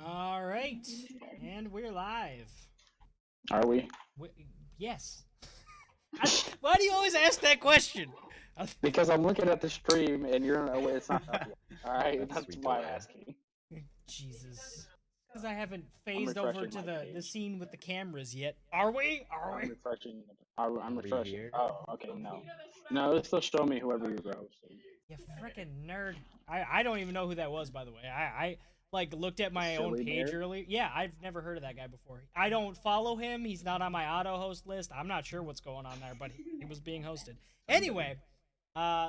All right, and we're live. Are we? W yes. Why do you always ask that question? Because I'm looking at the stream and you're away. It's not up yet. All right, That's that's sweet why I'm delay. asking. Jesus. Because I haven't I'm phased over refreshing to my the page. scene with the cameras yet. Are we? Are I'm we? refreshing. I'm Are we refreshing. here? Oh, okay. No, no. It'll still show me whoever you wrote. So. You freaking nerd. I don't even know who that was, by the way. I like looked at my own Silly page bear. earlier. Yeah, I've never heard of that guy before. I don't follow him. He's not on my auto host list. I'm not sure what's going on there, but he was being hosted. Somebody. Anyway,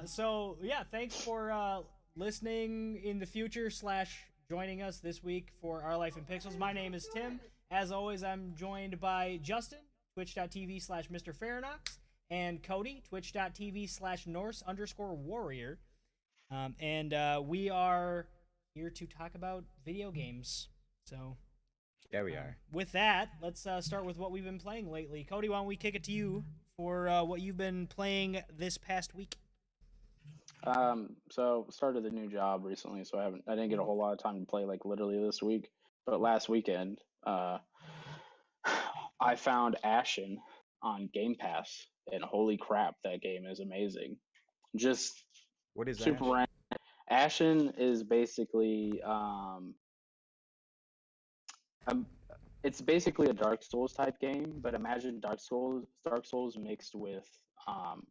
so yeah, thanks for listening in the future slash joining us this week for Our Life in Pixels. My name is Tim. As always, I'm joined by Justin, twitch.tv slash Mr. Faranox, and Cody, twitch.tv slash Norse_warrior. And we are here to talk about video games. So, Yeah, we are. with that, let's start with what we've been playing lately. Cody, why don't we kick it to you for what you've been playing this past week? So started a new job recently, so I didn't get a whole lot of time to play like literally this week. But last weekend, I found Ashen on Game Pass, and holy crap, that game is amazing. Just What is super Ash? random. Ashen is basically um, it's basically a Dark Souls type game, but imagine Dark Souls mixed with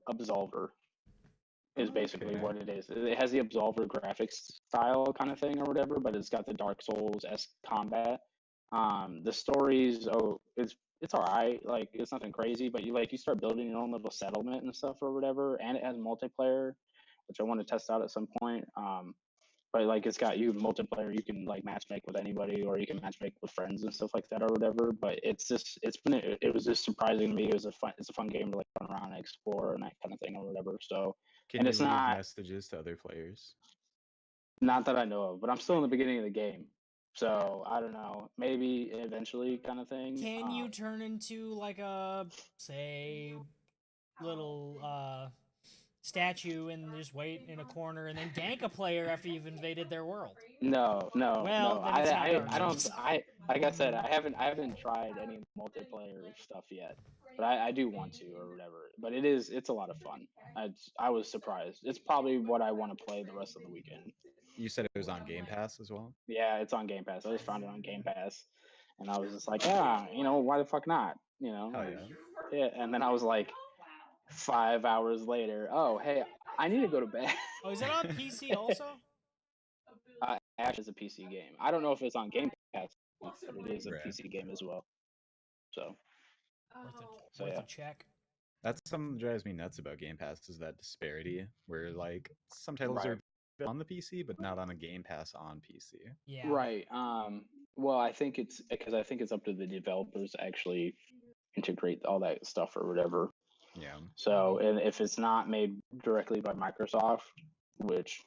Absolver is basically Okay. what it is. It has the Absolver graphics style kind of thing or whatever, but it's got the Dark Souls esque combat. The stories, it's all right. Like it's nothing crazy, but you start building your own little settlement and stuff or whatever, and it has multiplayer, which I want to test out at some point. But like it's got you multiplayer, you can like matchmake with anybody, or you can matchmake with friends and stuff like that or whatever. But it was just surprising to me. It's a fun game to like run around and explore and that kind of thing or whatever. So, Can and you it's leave not messages to other players? not that I know of, but I'm still in the beginning of the game. So I don't know, maybe eventually kind of thing. Can you turn into like a, say, little statue and just wait in a corner and then gank a player after you've invaded their world? No, no, Well, no. then it's not Dark I don't. Souls. Like I said, I haven't tried any multiplayer stuff yet, but I do want to or whatever. But it's a lot of fun. I was surprised. It's probably what I want to play the rest of the weekend. You said it was on Game Pass as well? Yeah, it's on Game Pass. I just found it on Game Pass, and I was just like, why the fuck not? Hell yeah. Yeah. And then I was like, 5 hours later, oh hey, I need to go to bed. Oh, is it on PC also? Ash is a PC game. I don't know if it's on Game Pass, but it is a Right. PC game as well. So, Worth yeah. a check. That's something that drives me nuts about Game Pass is that disparity where like some titles Right. are on the PC but not on a Game Pass on PC. Yeah. Right. Well, I think it's because I think it's up to the developers to actually integrate all that stuff or whatever. Yeah. So, and if it's not made directly by Microsoft, which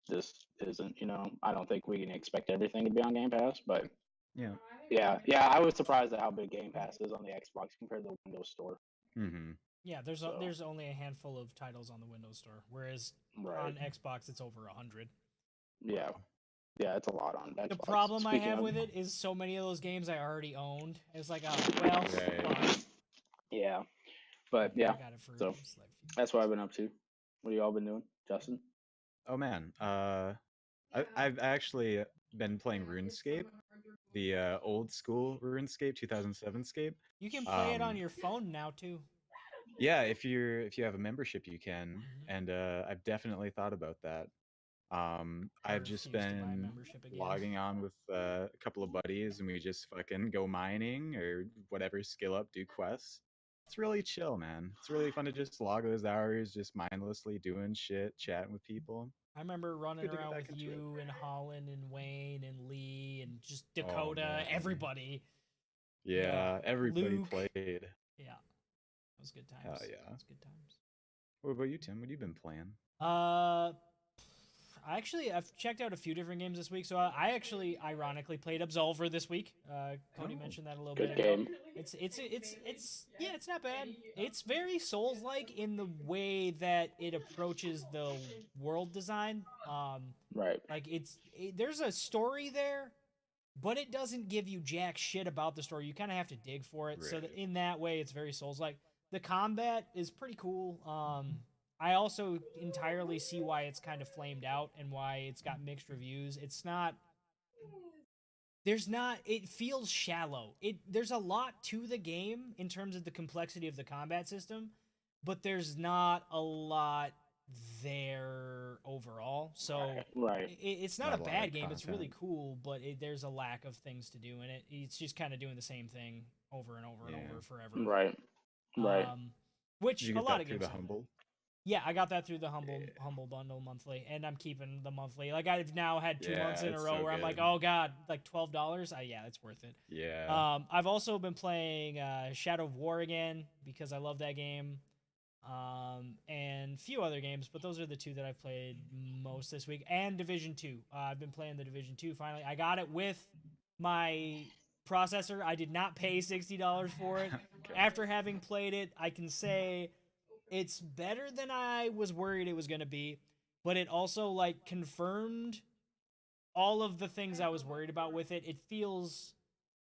this isn't, I don't think we can expect everything to be on Game Pass. But Yeah. yeah, I was surprised at how big Game Pass is on the Xbox compared to the Windows Store. Mm-hmm. Yeah, So, there's only a handful of titles on the Windows Store, whereas right. on Xbox it's over 100. Yeah. Wow. Yeah, it's a lot on Xbox. The problem I Speaking have of, with it is so many of those games I already owned. It's like, oh well, Right. fine. yeah, but I yeah, got it for so a select few that's what I've bucks. been up to. What have you all been doing, Justin? Oh man. I've actually been playing RuneScape, the old school RuneScape 2007 scape. You can play it on Um, your phone now too. yeah, if you have a membership, you can, Mhm. and I've definitely thought about that. I I've just refuse to buy a been membership again. logging on with a couple of buddies, and we just fucking go mining or whatever, skill up, do quests. It's really chill, man. It's really fun to just log those hours, just mindlessly doing shit, chatting with people. I remember running Good to get around back with into it. you and Holland and Wayne and Lee and just Oh Dakota, man, everybody. yeah, everybody Luke. played. Yeah, it was good Hell times. yeah. It was good times. What about you, Tim? What have you been playing? I've checked out a few different games this week. So I actually, ironically, played Absolver this week. Cody Oh, mentioned that a little Good bit ago. game. It's yeah, it's not bad. It's very Souls-like in the way that it approaches the world design. Right. Like there's a story there, but it doesn't give you jack shit about the story. You kind of have to dig for it. So that Right. in that way, it's very Souls-like. The combat is pretty cool. I also entirely see why it's kind of flamed out and why it's got mixed reviews. It's not. There's not. It feels shallow. There's a lot to the game in terms of the complexity of the combat system, but there's not a lot there overall. So Right. it's not Not a a lot bad of game. It's really content. cool, but there's a lack of things to do in it. It's just kind of doing the same thing over and over and Yeah. over forever. Right. Right. Um, Did which you a get lot that of through games the do. humble? Yeah, I got that through the Yeah. humble bundle monthly, and I'm keeping the monthly. Like I've now had 2 months Yeah, in a it's row so where I'm like, good. oh god, like $12. Yeah, it's worth it. Yeah. I've also been playing Shadow of War again because I love that game, and a few other games, but those are the two that I've played most this week. And Division 2. I've been playing the Division 2 finally. I got it with my processor. I did not pay $60 for it. Okay. After having played it, I can say it's better than I was worried it was going to be, but it also like confirmed all of the things I was worried about with it. It feels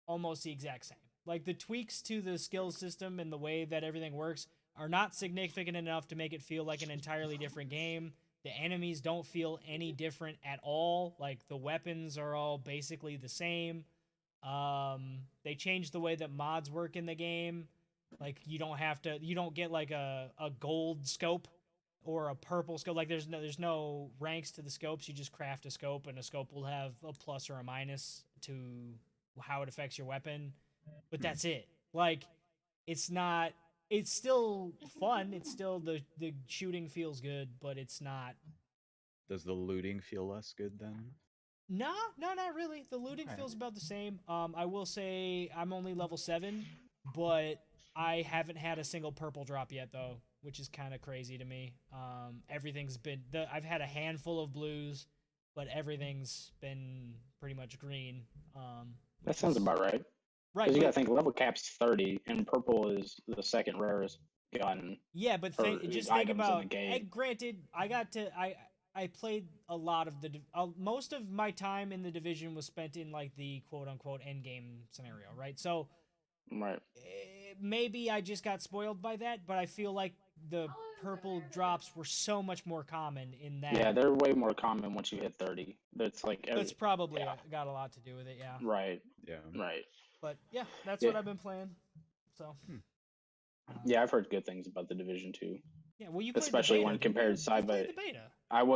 almost the exact same. Like the tweaks to the skill system and the way that everything works are not significant enough to make it feel like an entirely different game. The enemies don't feel any different at all. Like the weapons are all basically the same. They changed the way that mods work in the game. Like you don't get like a gold scope or a purple scope. Like there's no ranks to the scopes. You just craft a scope, and a scope will have a plus or a minus to how it affects your weapon. But that's it. Like it's not. It's still fun. It's still the shooting feels good, but it's not. Does the looting feel less good then? No, not really. The looting Alright. feels about the same. I will say I'm only level 7, but I haven't had a single purple drop yet though, which is kind of crazy to me. Everything's been I've had a handful of blues, but everything's been pretty much green. That Which sounds is about right. right, Because you got but to think level cap's 30, and purple is the second rarest gun yeah, but or just think items in the about. game. Granted, I played a lot of most of my time in the division was spent in like the quote unquote end game scenario, right? So Right. maybe I just got spoiled by that, but I feel like the purple drops were so much more common in Yeah, that. they're way more common once you hit 30. That's like, That's probably yeah, got a lot to do with it, yeah. right, Yeah. right. But yeah, that's Yeah, what I've been playing. So, Hmm. yeah, I've heard good things about the Division 2, yeah. Well, you played the especially beta, when didn't you? compared You side played by. the beta.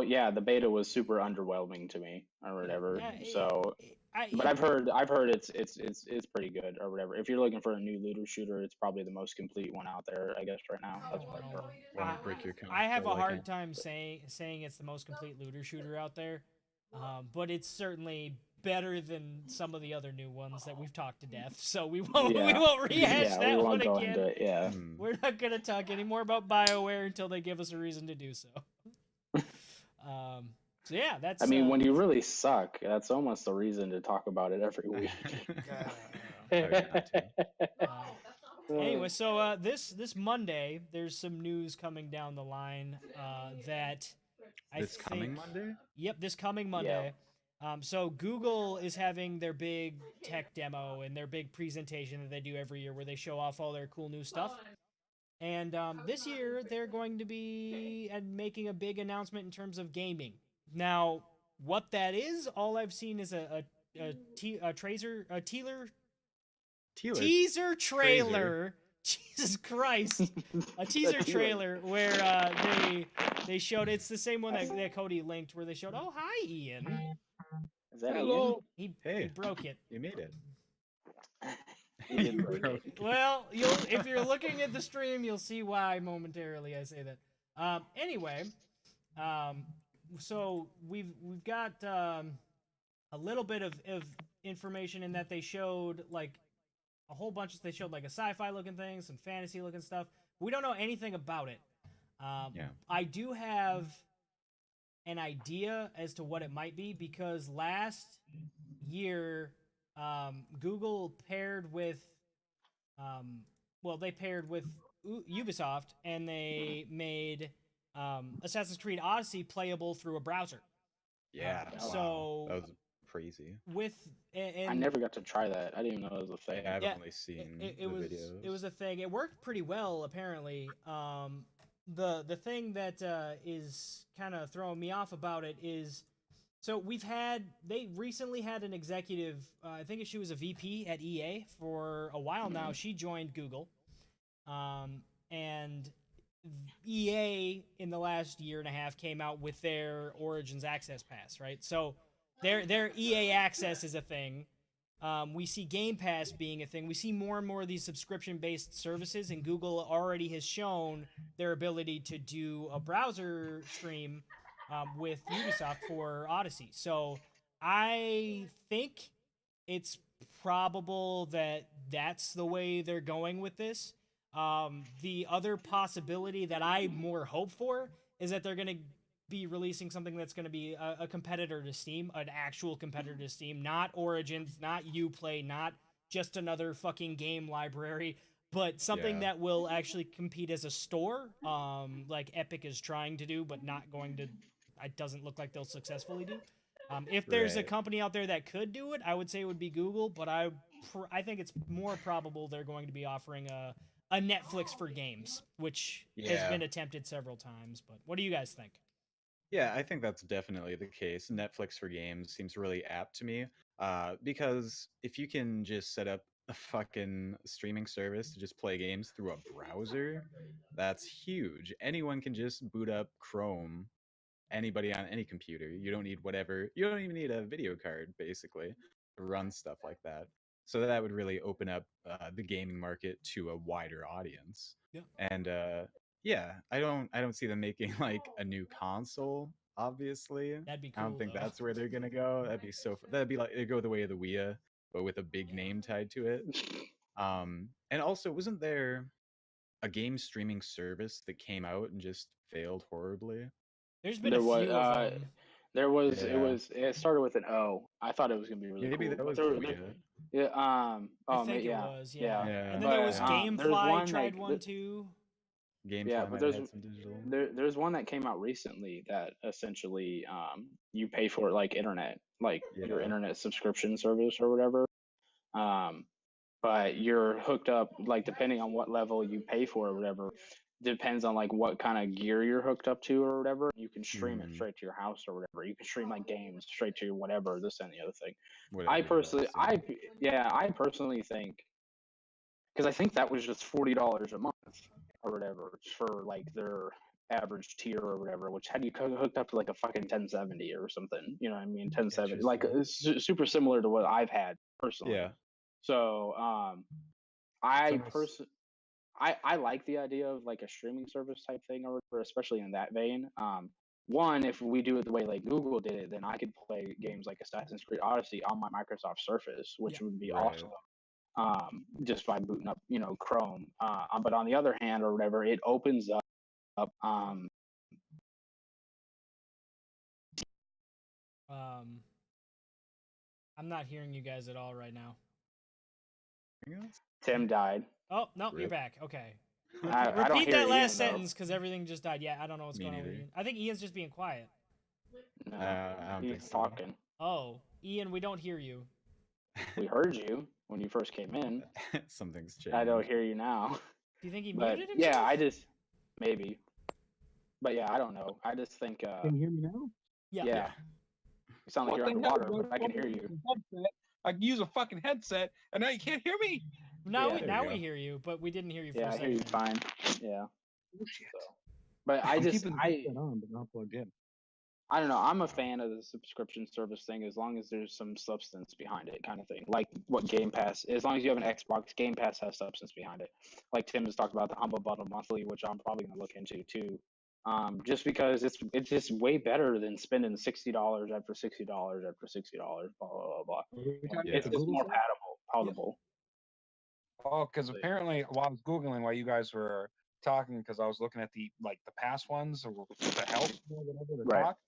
Yeah, the beta was super underwhelming to me or Yeah. whatever. So, but Yeah. I've heard it's pretty good or whatever. If you're looking for a new looter shooter, it's probably the most complete one out there, I guess, right now. I That's don't what I've heard. know. Won't break your I have a console, I hard can't. time saying it's the most complete looter shooter out there, but it's certainly better than some of the other new ones that we've talked to death. So we won't Yeah, we won't rehash yeah, we that one won't go again. into it. Yeah. Hmm. We're not gonna talk anymore about BioWare until they give us a reason to do so. So yeah, that's. I mean, when you really suck, that's almost a reason to talk about it every week. Hard not to. Anyway, so this Monday, there's some news coming down the line that I This think. coming Monday? Yep, this coming Yeah. Monday. So Google is having their big tech demo and their big presentation that they do every year, where they show off all their cool new stuff. And this year, they're going to be making a big announcement in terms of gaming. Now, what that is, all I've seen is a teaser trailer. Jesus Christ, a teaser trailer where they showed, it's the same one that Cody linked, where they showed, oh hi Ian, Is that Hello. he Hey. broke it. You made it. Ian? He did You break broke it. Well, if you're looking at the stream, you'll see why momentarily I say that. Anyway, so we've got a little bit of information in that they showed like a whole bunch they showed like a sci-fi looking thing, some fantasy looking stuff. We don't know anything about it. Yeah. I do have an idea as to what it might be, because last year Google paired with they paired with Ubisoft, and they made Assassin's Creed Odyssey playable through a browser. Yeah. wow. So That was crazy. with and I never got to try that. I didn't even know it was a thing. Yeah, I've yeah, only seen it the was videos. a thing. It worked pretty well apparently. The thing that is kind of throwing me off about it is so they recently had an executive, I think she was a VP at EA for a while now. She joined Google, and EA in the last year and a half came out with their Origins Access Pass, right? So their EA Access is a thing. We see Game Pass being a thing. We see more and more of these subscription based services, and Google already has shown their ability to do a browser stream with Ubisoft for Odyssey. So I think it's probable that that's the way they're going with this. The other possibility that I more hope for is that they're going to be releasing something that's going to be a competitor to Steam, an actual competitor to Steam, not Origins, not Uplay, not just another fucking game library, but something Yeah. that will actually compete as a store, like Epic is trying to do, but not going to. It doesn't look like they'll successfully do. If there's a Right. company out there that could do it, I would say it would be Google, but I think it's more probable they're going to be offering a Netflix for games, which has Yeah. been attempted several times. But what do you guys think? Yeah, I think that's definitely the case. Netflix for games seems really apt to me. Because if you can just set up a fucking streaming service to just play games through a browser, that's huge. Anyone can just boot up Chrome, anybody on any computer. You don't need whatever, you don't even need a video card, basically, to run stuff like that. So that would really open up the gaming market to a wider audience. Yeah. And yeah, I don't see them making like a new console. Obviously, That'd be I don't cool think though. that's where they're gonna go. That'd be so. That'd be like it'd go the way of the Wii, but with a big name tied to it. And also, wasn't there a game streaming service that came out and just failed horribly? There's been a There was few of them. Yeah, it started with an O. I thought it was gonna be really maybe cool, that but was there Ouya. yeah I oh think it yeah, was, yeah. yeah, And Yeah, then there but was yeah. there's GameFly one tried like one too. yeah, GameFly but might have had some digital. there's one that came out recently that essentially you pay for like internet, like your Yeah. internet subscription service or whatever. Um, but you're hooked up like depending on what level you pay for or whatever, depends on like what kind of gear you're hooked up to or whatever. You can stream it Hmm. straight to your house or whatever. You can stream like games straight to your whatever, this and the other thing. Whatever device. Yeah. I personally think because I think that was just $40 a month or whatever for like their average tier or whatever, which had you hooked up to like a fucking 1070 or something. You know what I mean? 1070, like Interesting. it's super similar to what I've had personally. Yeah. So It's I almost. person I like the idea of like a streaming service type thing or whatever, especially in that vein. One, if we do it the way like Google did it, then I could play games like Assassin's Creed Odyssey on my Microsoft Surface, Yeah. which would be Right. awesome. Just by booting up, Chrome. But on the other hand, or whatever, it opens up. Um, I'm not hearing you guys at all right now. Anything else? Tim died. Oh, no, you're Rip. back. Okay. I don't Repeat hear that last Ian though. sentence because everything just died. Yeah, I don't know what's Me going on with neither. Ian. I think Ian's just being quiet. No, I don't think he's so. talking. Oh, Ian, we don't hear you. We heard you when you first came in. Something's I don't changed. hear you now. Do you think he But muted yeah, himself? I just maybe. But yeah, I don't know. I just think Can you hear me now? Yeah. yeah, you sound like What you're the hell, underwater, bro? but I can hear you. Headset. I can use a fucking headset, and now you can't hear me. Now Yeah. we There now you we go. hear you, but we didn't hear you for Yeah, a I hear second. you fine. Yeah. Oh shit! So, but I'm keeping the headset on, but not plugged in. I don't know. I'm a Wow. fan of the subscription service thing as long as there's some substance behind it, kind of thing. Like what Game Pass, as long as you have an Xbox, Game Pass has substance behind it. Like Tim has talked about the Humble Bundle Monthly, which I'm probably going to look into too. Just because it's just way better than spending $60 after $60 after $60, blah blah blah blah. Are we talking Yeah. about It's the just Google more side? palatable. Oh, because So, yeah. apparently, while I was googling while you guys were talking, because I was looking at the past ones or the health or whatever the Right. talk.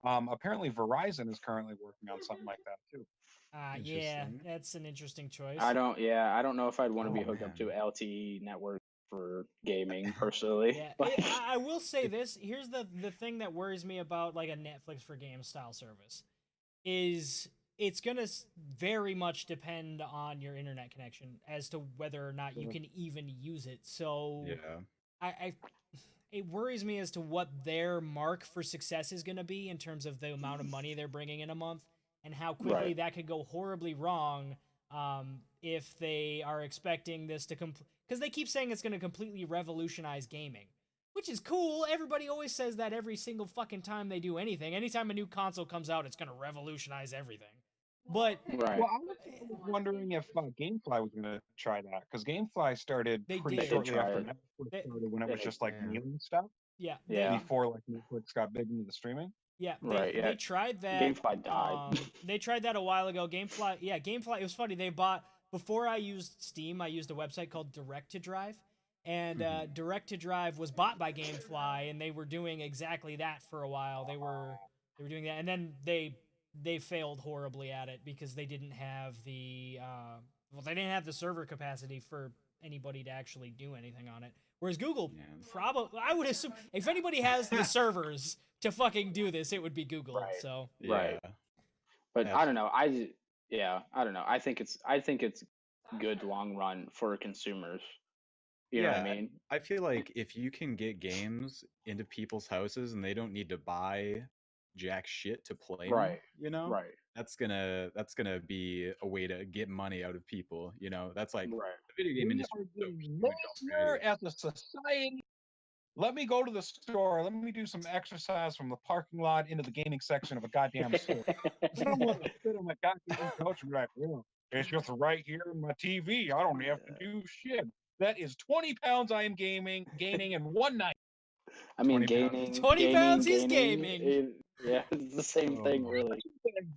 Apparently Verizon is currently working on something like that too. Yeah, Interesting. that's an interesting choice. I don't know if I'd want to Oh, be hooked up to man. LTE network for gaming personally. Yeah, Like, I will say this. Here's the thing that worries me about like a Netflix for games style service is it's gonna very much depend on your internet connection as to whether or not you can even use it. So Yeah. I it worries me as to what their mark for success is gonna be in terms of the amount of money they're bringing in a month and how quickly Right. that could go horribly wrong if they are expecting this to because they keep saying it's going to completely revolutionize gaming, which is cool. Everybody always says that every single fucking time they do anything. Anytime a new console comes out, it's going to revolutionize everything. But right. Well, I was wondering if GameFly was going to try that because GameFly started They pretty did. shortly try after it. Netflix They- started when it Yeah, was just like yeah. mailing stuff yeah, Yeah. before like Netflix got big into the streaming. Yeah, Right, yeah. they tried that. GameFly died. They tried that a while ago. GameFly. It was funny. They bought before I used Steam. I used a website called Direct to Drive, and Direct to Drive was bought by GameFly, and they were doing exactly that for a while. They were doing that, and then they failed horribly at it because they didn't have the they didn't have the server capacity for anybody to actually do anything on it. Whereas Google, Yeah. probably, I would assume, if anybody has the servers to fucking do this, it would be Google. Right. So Right. Yeah. But I don't know. I don't know. I think it's good long run for consumers. You know what I Yeah, mean? I feel like if you can get games into people's houses and they don't need to buy jack shit to play them, Right. Right. that's gonna be a way to get money out of people. That's like Right. the video game We industry are is so getting huge lazier already. as a society. Let me go to the store. Let me do some exercise from the parking lot into the gaming section of a goddamn store. I don't want to sit on my goddamn couch and be like, well, it's just right here in my TV. I don't have to do shit. That is 20 pounds I am gaining in one night. I mean, 20 pounds. 20 pounds, he's gaming. Yeah, it's the same thing, Oh. really.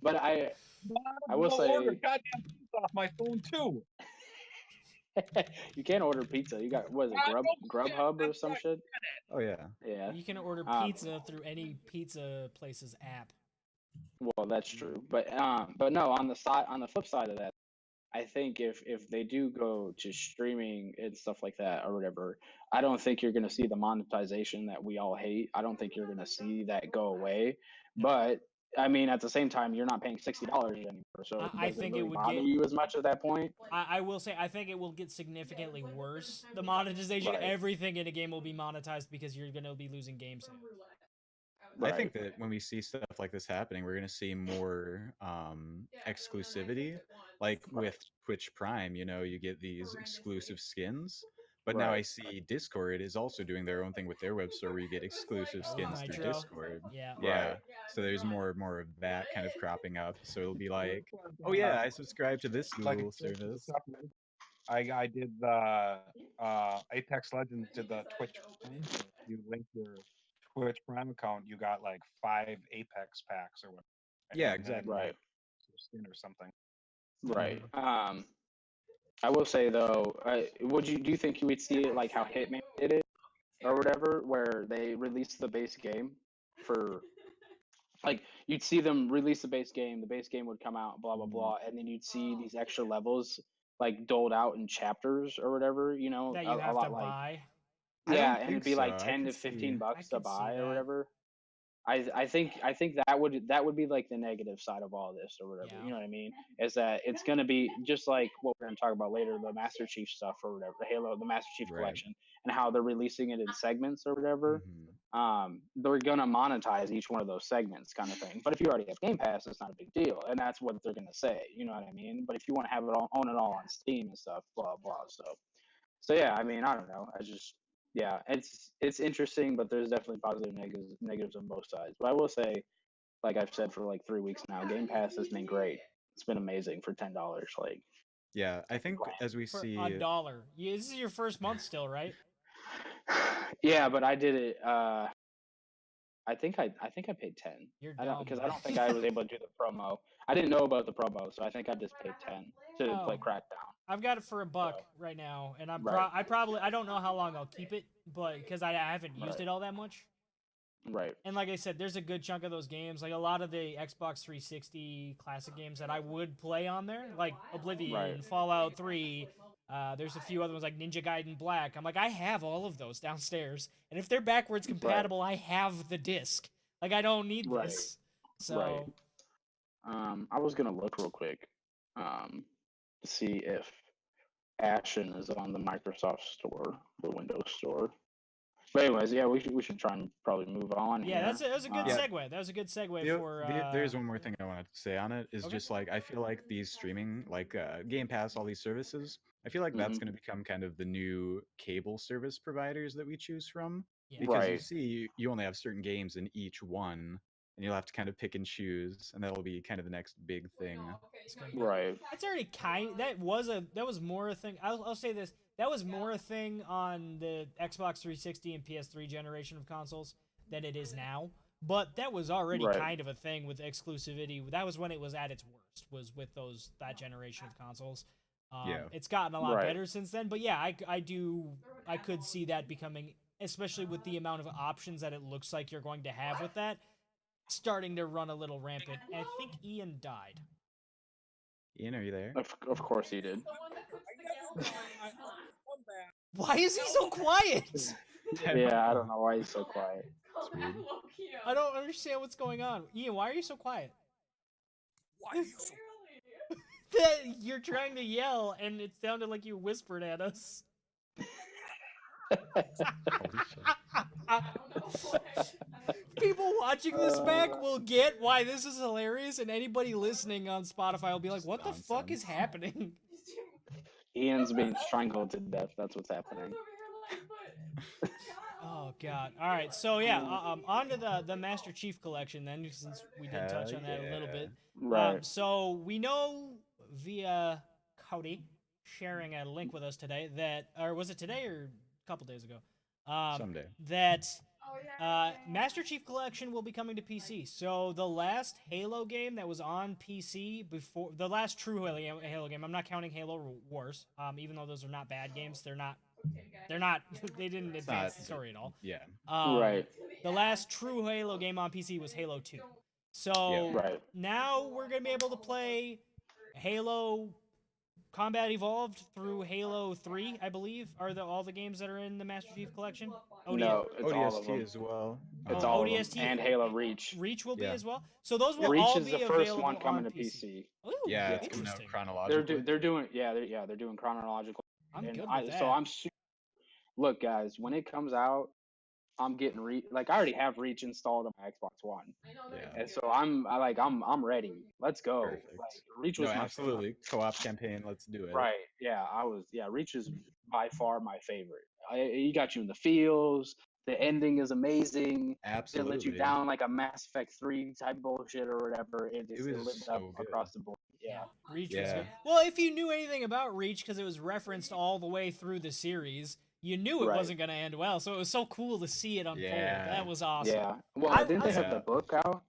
But I will Go order say, goddamn pizza off my phone too. you can't order pizza. You got, what is it, No shit, Grubhub or that's some right. shit? Oh yeah. Yeah. you can order Um, pizza through any pizza place's app. Well, that's true. But no, on the flip side of that, I think if they do go to streaming and stuff like that or whatever, I don't think you're going to see the monetization that we all hate. I don't think you're going to see that go away. But I mean, at the same time, you're not paying $60 anymore, so I does it think it really would bother get. you as much at that point? I will say I think it will get significantly worse. The monetization, Right. everything in a game will be monetized because you're going to be losing game sales. I Right. think that when we see stuff like this happening, we're going to see more exclusivity. Like with Twitch Prime, you get these exclusive skins. But now I Right. see Discord is also doing their own thing with their web store where you get exclusive With skins through Nitro. Discord. Yeah. Yeah. Right. So there's more of that kind of cropping up. So it'll be like, oh yeah, I subscribe to this Like Google it's like the service. stuff I did the Apex Legends did the Twitch Prime. So if you link your Twitch Prime account, you got like 5 Apex packs or whatever. Yeah, And then, exactly. Right. like, a skin or something. Right. I will say though, do you think you would see it like how Hitman did it or whatever, where they released the base game for, like, you'd see them release the base game would come out, blah blah blah, and then you'd see these extra levels like doled out in chapters or whatever, That a, you a have lot to like, buy. I yeah, don't and think it'd be so. like I 10 could to 15 see. bucks I to could see buy or that. whatever. I think that would be like the negative side of all this or whatever. Yeah. You know what I mean? Is that it's gonna be just like what we're gonna talk about later, the Master Chief stuff or whatever, the Master Chief Right. collection, and how they're releasing it in segments or whatever. Mhm. They're gonna monetize each one of those segments, kind of thing. But if you already have Game Pass, it's not a big deal, and that's what they're gonna say. You know what I mean? But if you want to have it all, own it all on Steam and stuff, blah blah. So yeah, I mean, I don't know. Yeah, it's interesting, but there's definitely positive negatives on both sides. But I will say, like I've said for like 3 weeks now, Game Pass has been great. It's been amazing for $10. Like, Yeah, I think as we For see, $1. This is your first month still, right? yeah, but I did it. I think I paid 10. You're I don't dumb. because I don't think I was able to do the promo. I didn't know about the promo, so I think I just paid 10 to play Oh. Crackdown. I've got it for $1 So, right now, and Right. I don't know how long I'll keep it, but because I haven't used Right. it all that much. Right. And like I said, there's a good chunk of those games, like a lot of the Xbox 360 classic games that I would play on there, like Oblivion, Right. Fallout 3, There's a few other ones like Ninja Gaiden Black. I'm like, I have all of those downstairs, and if they're backwards compatible, I have the disc. Like, I don't need Right. this. So, Right. I was gonna look real quick, to see if Ashen is on the Microsoft Store, the Windows Store. But anyways, yeah, we should try and probably move on yeah, here. that was a good Yeah. segue. That was a good segue for. There's one more thing I wanted to say on it. Is Okay. just like I feel like these streaming, like Game Pass, all these services. I feel like that's Mhm. going to become kind of the new cable service providers that we choose from. Yeah. Because you Right. see, you only have certain games in each one, and you'll have to kind of pick and choose, and that'll be kind of the next big thing. Right. That's already that was more a thing. I'll say this. That was more a thing on the Xbox 360 and PS3 generation of consoles than it is now. But that was already Right. kind of a thing with exclusivity. That was when it was at its worst. Was with that generation of consoles. Yeah. It's gotten a lot Right. better since then. But yeah, I could see that becoming, especially with the amount of options that it looks like you're going to have with that, starting to run a little rampant. And I think Ian died. Ian, are you there? Of course he did. Why is he so quiet? Yeah, I don't know why he's so quiet. weird. I don't understand what's going on. Ian, why are you so quiet? Why are you so That you're trying to yell, and it sounded like you whispered at us. People watching this back will get why this is hilarious, and anybody listening on Spotify will be like, "What the fuck is happening?" Ian's being strangled to death. That's what's happening. Oh god! All right, so yeah, on to the Master Chief Collection then, since we did touch Hell on that a little bit. Right. So we know via Cody sharing a link with us today that, or was it today or a couple days ago? Someday. That Master Chief Collection will be coming to PC. So the last Halo game that was on PC before, the last true Halo game, I'm not counting Halo Wars, even though those are not bad games. They're not. They didn't advance the story at all. Yeah. Right. The last true Halo game on PC was Halo 2. So Right. now we're gonna be able to play Halo Combat Evolved through Halo 3, I believe, are all the games that are in the Master Chief Collection. No, it's all of ODST them. as well. It's Oh, all of ODST them. And Halo Reach. Reach will be Yeah. as well. So those will Reach all is be the first available one coming on to PC. PC. Ooh, Yeah, it's coming out interesting. chronologically. They're doing they're doing chronological. I'm And good with that. So I'm look, guys, when it comes out, I'm getting I already have Reach installed on my Xbox One, Yeah. and so I'm ready. Let's go. Perfect. Like, Reach No, was my absolutely. Co-op campaign. Let's do it. right. Yeah, Reach is by far my favorite. He got you in the feels. The ending is amazing. Didn't let you Absolutely. down like a Mass Effect 3 type bullshit or whatever. It was lived up so good. across the board. Yeah. Reach was Yeah. good. Well, if you knew anything about Reach, because it was referenced all the way through the series, you knew it Right. wasn't going to end well. So it was so cool to see it unfold. Yeah. That was awesome. Yeah. Well, didn't they have the book out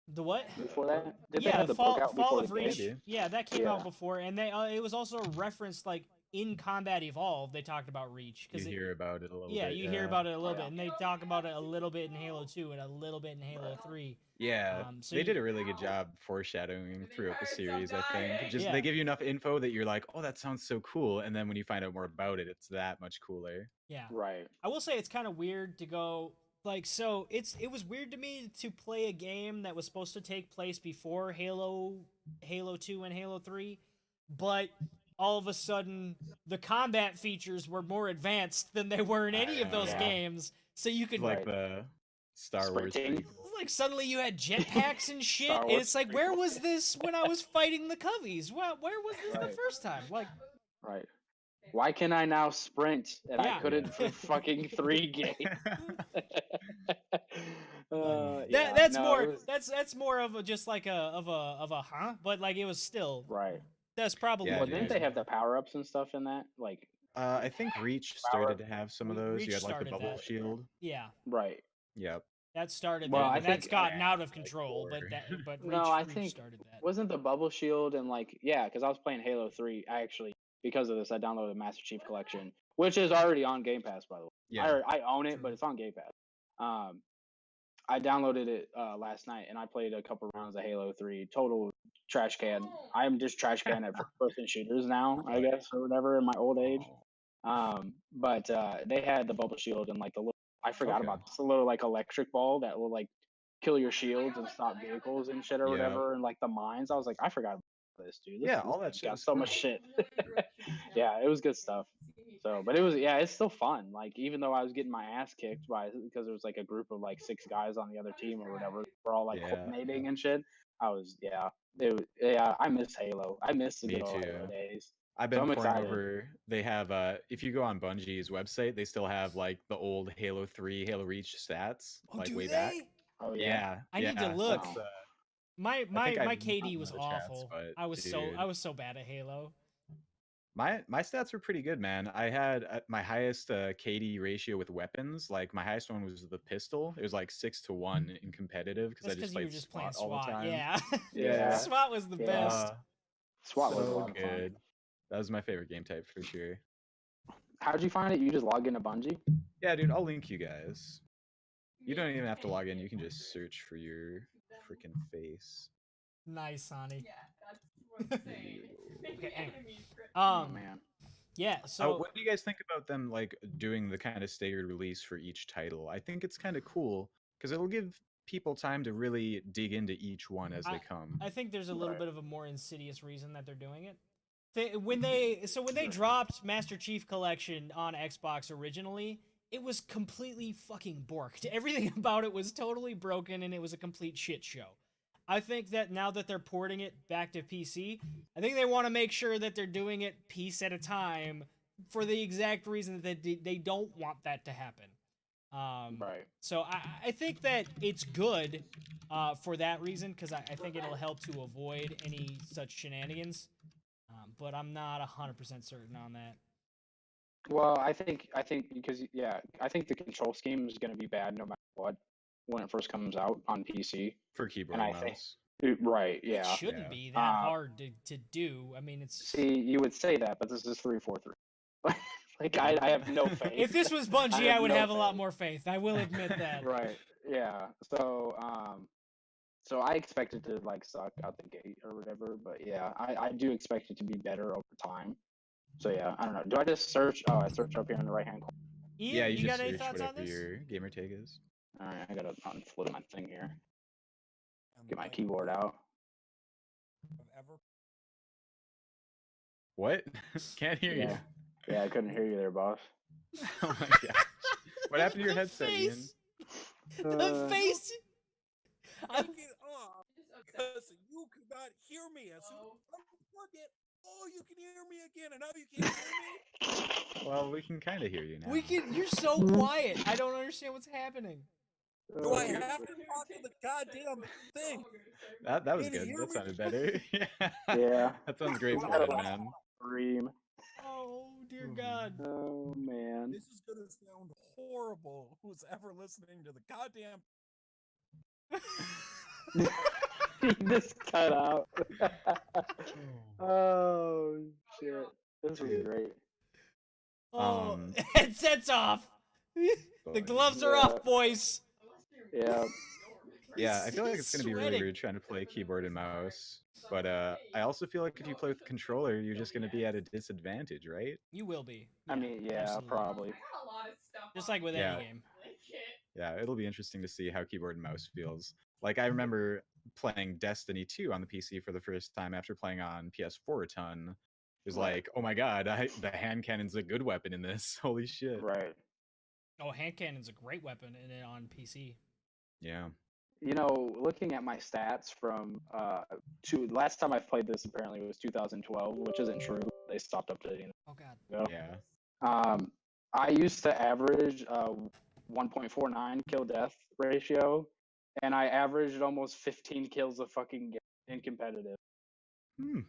The what? before that? Did they Yeah, have the Fall, book out Fall before of the Reach. game? Yeah, that came Yeah. out before, and they it was also referenced like in Combat Evolved. They talked about Reach You hear about it a little yeah, bit. you hear about it a little bit, and they talk about it a little bit in Halo 2 and a little bit in Halo 3. Yeah, So they did a really good job foreshadowing throughout the series, I think. Just Yeah. they give you enough info that you're like, oh, that sounds so cool. And then when you find out more about it, it's that much cooler. Yeah. Right. I will say it's kind of weird to go like so it was weird to me to play a game that was supposed to take place before Halo 2 and Halo 3, but all of a sudden the combat features were more advanced than they were in any of those Yeah. games. So you could Like the Star Wars. Sprinting. prequel. like suddenly you had jetpacks and shit, Star and Wars it's like, where was this when I was fighting the Coveys? Where was this the Right. first time? Like, Right. Why can I now sprint and Yeah. I couldn't for fucking 3 games? that's no, more it was- that's more of a just like a huh, but like it was still right. that's probably Yeah, Well, dude. didn't they have the power ups and stuff in that? Like, I think Reach started to have some of those. Reach You had like the started bubble that. shield. yeah. right. Yep. That started Well, that, I and that's think- gotten out of control. But No, I Reach think- started that. Wasn't the bubble shield and like, yeah, because I was playing Halo 3. I actually, because of this, I downloaded Master Chief Collection, which is already on Game Pass, by the way. Yeah. I own it, but it's on Game Pass. I downloaded it last night and I played a couple rounds of Halo 3. Total trash can. I'm just trash can at first-person shooters now, I guess, or whatever in my old age. But they had the bubble shield and like the little, I forgot Okay. about this, the little like electric ball that will like kill your shields and stop vehicles and shit or Yeah. whatever, and like the mines. I was like, I forgot about this, dude. This, Yeah, this all that game's shit got was so cool. much shit. Yeah, it was good stuff. So, but it was, yeah, it's still fun. Like, even though I was getting my ass kicked by, because there was like a group of like 6 guys on the other team or whatever, we're all like Yeah. coordinating and shit. I was, yeah, I miss Halo. I miss the Me good old too. Halo days. I've So been I'm pouring excited. over. They have if you go on Bungie's website, they still have like the old Halo 3, Halo Reach stats, Oh, like do way they? back. Oh yeah. Yeah. I need to yeah, look. that's, My I think my I've KD not was the chats, awful. but I was dude, so bad at Halo. my stats were pretty good, man. I had my highest KD ratio with weapons. Like my highest one was the pistol. It was like 6-1 in competitive because I That's just because you were played just playing SWAT all the SWAT. time. Yeah. Yeah. SWAT was the Yeah. best. SWAT was a So lot of fun. good. That was my favorite game type for sure. How'd you find it? You just log into Bungie? Yeah, dude, I'll link you guys. You don't even have to log in. You can just search for your freaking face. Nice, Sonny. Okay, anyway. Oh man. Yeah. So what do you guys think about them like doing the kind of staggered release for each title? I think it's kind of cool because it'll give people time to really dig into each one as they come. I think there's a little Right. bit of a more insidious reason that they're doing it. When they dropped Master Chief Collection on Xbox originally, it was completely fucking borked. Everything about it was totally broken, and it was a complete shit show. I think that now that they're porting it back to PC, I think they want to make sure that they're doing it piece at a time for the exact reason that they don't want that to happen. Right. So I think that it's good for that reason, because I think it'll help to avoid any such shenanigans. But I'm not 100% certain on that. Well, I think because I think the control scheme is going to be bad no matter what when it first comes out on PC. For keyboard And and I think mouse. right, It yeah. shouldn't Yeah. be that hard to do. I mean, it's See, you would say that, but this is 343. Like I have no faith. if this was Bungie, have I would no have a lot faith. more faith. I will admit that. Right. Yeah. So I expect it to like suck out the gate or whatever, but yeah, I do expect it to be better over time. So yeah, I don't know. Do I just search? Oh, I search up here in the right hand corner. Ian, Yeah, you you got just any search thoughts on whatever this? your gamer tag is. All right, I gotta unflip my thing here. And Get my like, keyboard out. of ever- What? Can't hear Yeah. Yeah, I couldn't hear you there, boss. you. Oh my god. What happened to your The headset, Ian? face. The face. I'm- Take it off because you could not hear me. As soon as I unplug it, oh, you can hear me again, and now you can't hear me. Well, we can kind of hear you now. we can. You're so quiet. I don't understand what's happening. Do I have to talk to the goddamn thing? That was Can you good. hear That me? sounded better. Yeah. That sounds great for it, man. Scream. Oh dear God. Oh man. This is gonna sound horrible. Who's ever listening to the goddamn? He just cut out. Oh shit. This was great. Oh, headsets off. The gloves are off, boys. Yeah. Yeah, I feel like it's He's gonna be really sweating. weird trying to play keyboard and mouse. But I also feel like if you play with controller, you're just gonna be at a disadvantage, right? You will be. I mean, yeah, absolutely. probably. Just like with Yeah. any game. Yeah, it'll be interesting to see how keyboard and mouse feels. Like I remember playing Destiny 2 on the PC for the first time after playing on PS4 a ton. It was Right. like, oh my god, the hand cannon's a good weapon in this. Holy shit. Right. Oh, hand cannon's a great weapon in it on PC. Yeah. You know, looking at my stats from last time I played this apparently was 2012, which isn't true. They stopped updating. Oh God. Yeah. I used to average 1.49 kill death ratio, and I averaged almost 15 kills a fucking game in competitive. Hmm.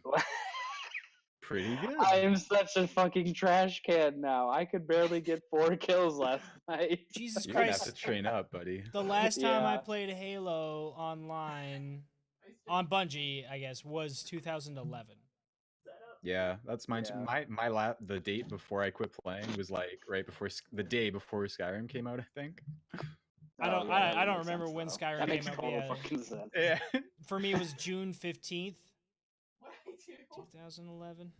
Pretty good. I am such a fucking trash can now. I could barely get 4 kills last night. Jesus You're gonna have Christ. to train up, buddy. The last time I Yeah. played Halo online on Bungie, I guess, was 2011. Yeah, that's mine too. Yeah. The date before I quit playing was like right before the day before Skyrim came out, I think. I don't that I don't makes remember sense, when though. Skyrim That came makes out. total Yeah. fucking sense. Yeah. For me, it was June 15th. 2011.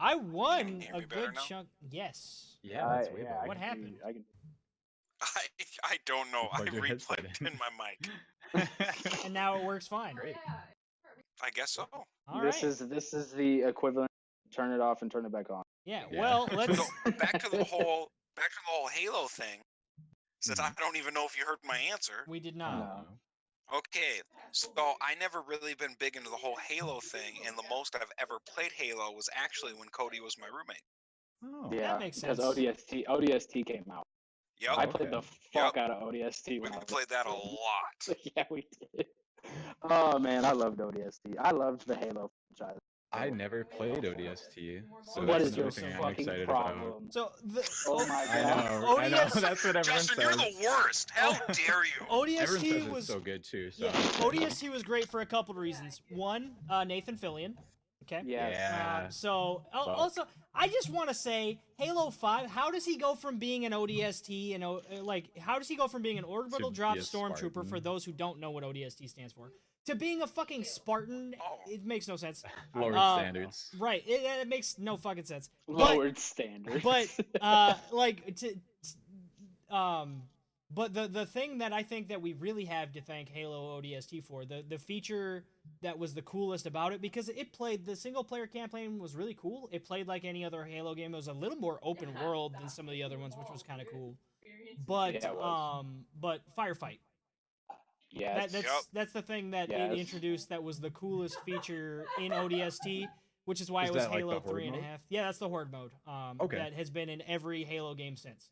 I won hear a me better good now? chunk. Yes. Yeah, that's way yeah, better. What I can happened? I can. I don't know. I Plug your headset replugged in. in my mic. And now it works fine. Great. I guess so. All this right. is the equivalent. Turn it off and turn it back on. Yeah. Yeah. Well, So let's. back to the whole Halo thing. Since I Mhm. don't even know if you heard my answer. We did I not. don't No. know. Okay, so I never really been big into the whole Halo thing, and the most I've ever played Halo was actually when Cody was my roommate. Oh. Yeah, makes because sense. ODST came out. Yep, I played the Okay. fuck out of ODST. we when I was played that a little. lot. Yeah, we did. Oh man, I loved ODST. I loved the Halo franchise. I never played ODST, so What that's is your another thing I'm fucking excited about. problem? So the Oh my I god. know, I know. ODS That's what everyone Justin, says. you're the worst. How dare you? Everyone says ODST it's was so good too. So yeah. I'm excited. ODST was great for a couple of reasons. One, Nathan Fillion. Okay. Yes. Yeah. So Fuck. also, I just want to say, Halo 5. How does he go from being an ODST and how does he go from being an orbital To drop be a stormtrooper for Spartan. those who don't know what ODST stands for, to being a fucking Spartan? Oh. It makes no sense. Lowered Uh, standards. Right. It makes no fucking sense. Lowered standards. But but the thing that I think that we really have to thank Halo ODST for, the feature that was the coolest about it, because the single player campaign was really cool. It played like any other Halo game. It was a little more open world than some of the other ones, which was kind of cool. But Yeah, it was. but firefight. yes. That's the thing that Yes. it introduced that was the coolest feature in ODST, which is why Is it was that like Halo the Horde 3.5. mode? Yeah, that's the Horde mode. Okay. That has been in every Halo game since.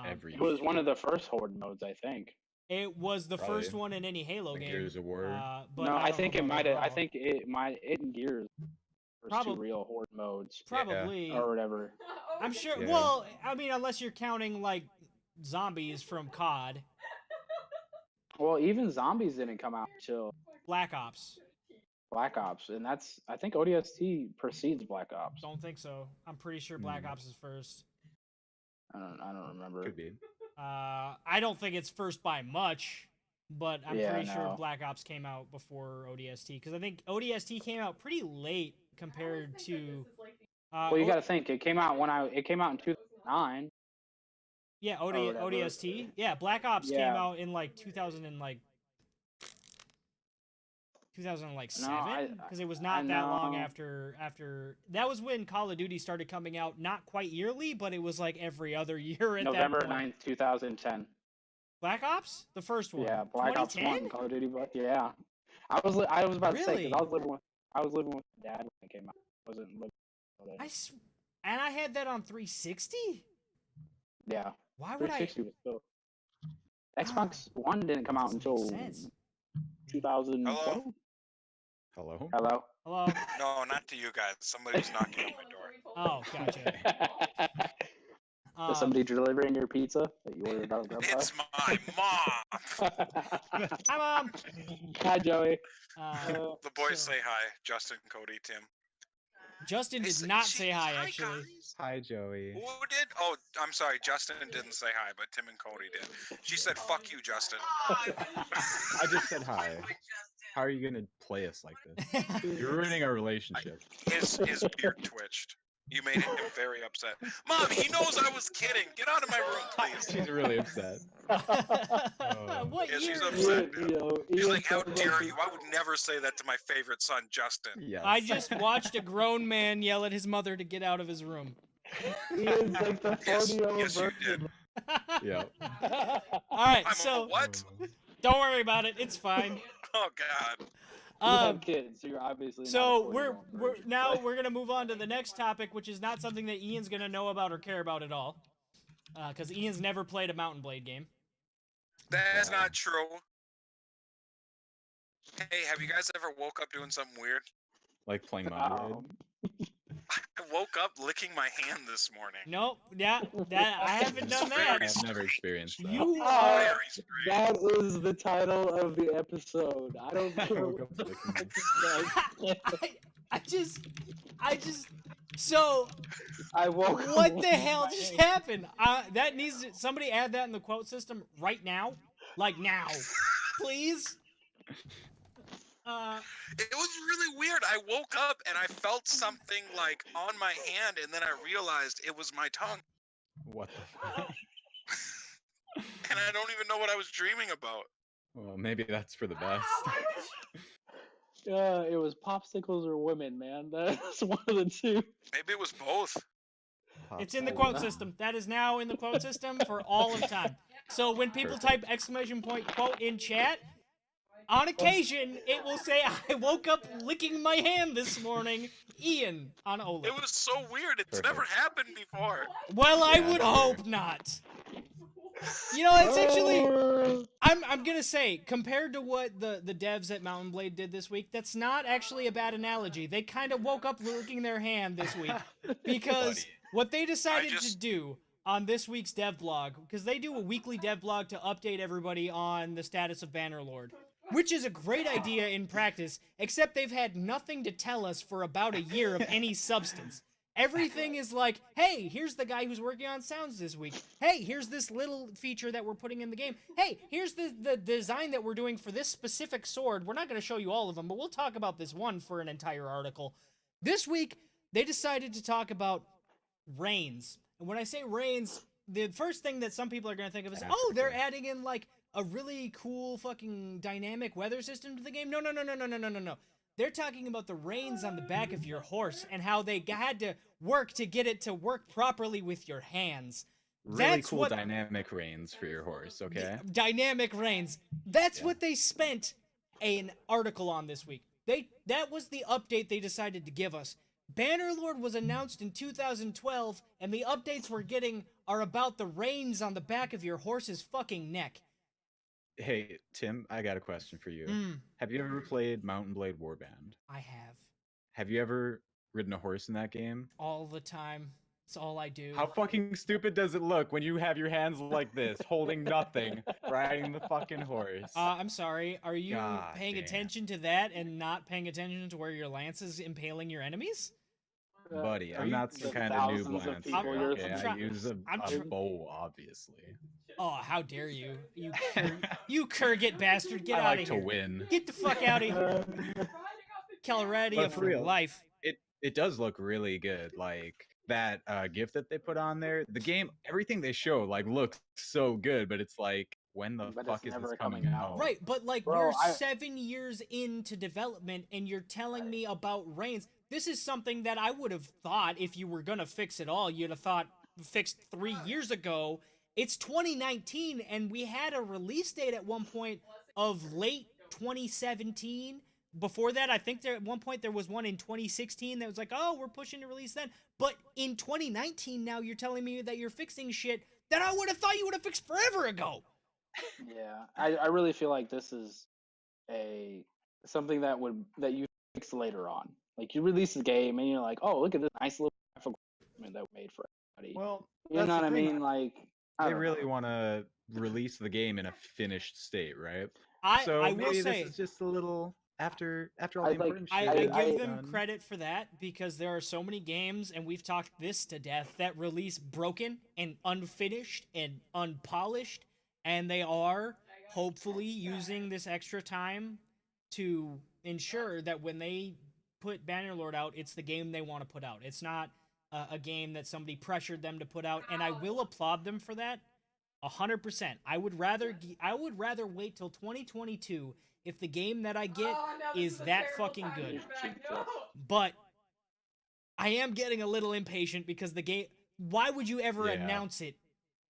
Every It was one of the first Horde modes, I think. It was the Probably. first one in any Halo Like game. Gears of War. But No, I don't think know it about might have. I overall. think it in Gears. First two Probab- real Horde modes Probably. or whatever. I'm sure. Yeah. Well, I mean, unless you're counting like zombies from COD, Well, even zombies didn't come out until Black Ops. Black Ops, and that's I think ODST precedes Black Ops. Don't think so. I'm pretty sure Black Hmm. Ops is first. I don't remember. Could be. I don't think it's first by much, but I'm Yeah, pretty sure no. Black Ops came out before ODST, because I think ODST came out pretty late compared to. Well, you got to think it came out in 2009. Yeah, or whatever. ODST. Yeah, Black Ops came Yeah. out in like 2007, I- because it was not I that long know. after. That was when Call of Duty started coming out, not quite yearly, but it was like every other year at November that point. 9th, 2010. Black Ops, the first one. Yeah, Black Ops 2010? 1, Call of Duty. Yeah, I was about to say Really? because I was living with my dad when it came out. I wasn't living with my dad. And I had that on 360. Yeah, Why would I? 360 was still. Xbox One didn't come out Doesn't make until sense. 2012. Hello. Hello. Hello. No, not to you guys. Somebody was knocking on my door. Oh, gotcha. Is somebody delivering your pizza that you ordered out of Grubhub? It's my mom. Hi, Mom. Hi, Joey. The boys So- say hi. Justin, Cody, Tim. Justin Hey, did say- not she- say hi, actually. guys. Hi, Joey. Who did? Oh, I'm sorry. Justin didn't say hi, but Tim and Cody did. She said, "Fuck you, Justin." I just said hi. How are you gonna play us like this? You're ruining our relationship. His beard twitched. You made him very upset. Mom, he knows I was kidding. Get out of my room, please. She's really upset. What Yeah, she's year? upset. Ian, He's Ian like, "How sounds dare like- you? I would never say that to my favorite son, Justin." Yes. I just watched a grown man yell at his mother to get out of his room. Ian's like the Yes, 40-year-old yes, you did. version. Yeah. All right, I'm so a what? don't worry about it. It's fine. Oh God. You have Um, kids, so you're obviously. so not a we're 40-year-old we're version, now but- we're gonna move on to the next topic, which is not something that Ian's gonna know about or care about at all, because Ian's never played a Mountain Blade game. That's not true. Hey, have you guys ever woke up doing something weird? Like playing Mountain Um, I woke up licking my hand this morning. Nope. Yeah, that I haven't done that. I've never experienced that. You Oh, are. Very strange. that is the title of the episode. I don't I know. woke up licking my I just. So I woke up what the licking hell my just hand. happened? That needs to, somebody add that in the quote system right now, like now, please. It was really weird. I woke up and I felt something like on my hand, and then I realized it was my tongue, What the fuck? and I don't even know what I was dreaming about. Well, maybe that's for the best. It was popsicles or women, man. That's one of the two. Maybe it was both. It's in the Popsicle. quote system. That is now in the quote system for all of time. So when people type exclamation point quote in chat, on occasion it will say, "I woke up licking my hand this morning." Ian on OLIP. It was so weird. It's never Perfect. happened before. Well, I Yeah, would sure. hope not. You know, it's actually. I'm gonna say, compared to what the devs at Mountain Blade did this week, that's not actually a bad analogy. They kind of woke up licking their hand this week because Buddy. what they decided to just- do on this week's dev blog, because they do a weekly dev blog to update everybody on the status of Bannerlord, which is a great idea in practice, except they've had nothing to tell us for about a year of any substance. Everything is like, hey, here's the guy who's working on sounds this week. Hey, here's this little feature that we're putting in the game. Hey, here's the design that we're doing for this specific sword. We're not going to show you all of them, but we'll talk about this one for an entire article. This week, they decided to talk about reigns. And when I say reigns, the first thing that some people are going to think of is, oh, they're adding in, like, a really cool fucking dynamic weather system to the game. No. They're talking about the reins on the back of your horse and how they had to work to get it to work properly with your hands. Really That's cool what dynamic reins for your horse, okay? dynamic reins. That's Yeah. what they spent an article on this week. That was the update they decided to give us. Bannerlord was announced in 2012, and the updates we're getting are about the reins on the back of your horse's fucking neck. Hey, Tim, I got a question for you. Mm, Have you ever played Mountain Blade Warband? I have. Have you ever ridden a horse in that game? All the time. It's all I do. How fucking stupid does it look when you have your hands like this, holding nothing, riding the fucking horse? I'm sorry. Are you God paying damn. attention to that and not paying attention to where your lance is impaling your enemies? Buddy, Are I'm you not some the kind of noob thousands of lancer, people you're okay? I try- use a I'm try- bow, obviously. Oh, how dare you. You Kurgit bastard. Get I out like of to here. win. Get the fuck out of here. Calradia But for for real. life. It does look really good. Like that gift that they put on there, the game, everything they show like looks so good, but it's like, when the But fuck it's is never this coming coming out? out. Right, but like Bro, we're I- 7 years into development and you're telling me about reigns. This is something that I would have thought if you were gonna fix it all, you'd have thought fixed 3 years ago. It's 2019 and we had a release date at one point of late 2017. Before that, I think at one point there was one in 2016 that was like, oh, we're pushing to release then. But in 2019 now you're telling me that you're fixing shit that I would have thought you would have fixed forever ago. Yeah, I really feel like this is something that you fix later on. Like you release the game and you're like, oh, look at this nice little graphical equipment that we made for everybody. Well, You that's know the what I thing. mean? Like I They don't really know. want to release the game in a finished state, right? I will maybe say this is just a little after all I the like- important I shit. give is them done. credit for that because there are so many games, and we've talked this to death, that release broken and unfinished and unpolished, and they are hopefully using this extra time to ensure that when they put Bannerlord out, it's the game they want to put out. It's not a game that somebody pressured them to put out, and I will applaud them for that 100%. I would rather wait till 2022 if the game that I get is that fucking good. But I am getting a little impatient because the game. Why would you ever Yeah. announce it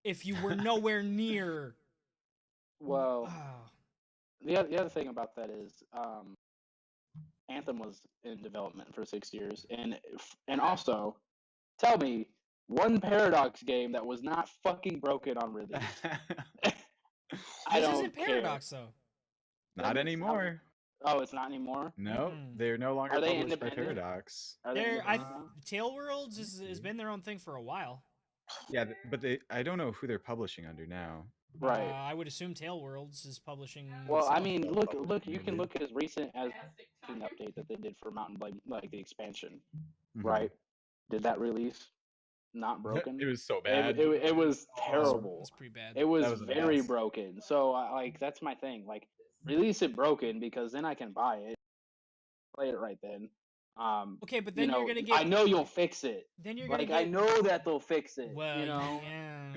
if you were nowhere near? Well, Ah, the other thing about that is Anthem was in development for 6 years, and also tell me one Paradox game that was not fucking broken on release. I this don't isn't care. Paradox though. Not anymore. Oh, it's not anymore. No, Mm-mm. they're no longer Are they published by independent? Paradox. Are they There, independent? Tailworlds has been their own thing for a while. Yeah, but I don't know who they're publishing under now. Right. I would assume Tailworlds is publishing. Well, I itself. mean, look. You can Maybe. look as recent as an update that they did for Mountain Blade, like the expansion. Mhm. Right? Did that release not broken? It was so It, bad. it was It terrible. was pretty bad. It was That was a very mess. broken. So, like, that's my thing. Like, release it broken because then I can buy it, play it right then. Okay, but you then you're know, gonna get. I know you'll fix it. Then you're gonna Like get. I know that they'll fix it. Well, you know, yeah.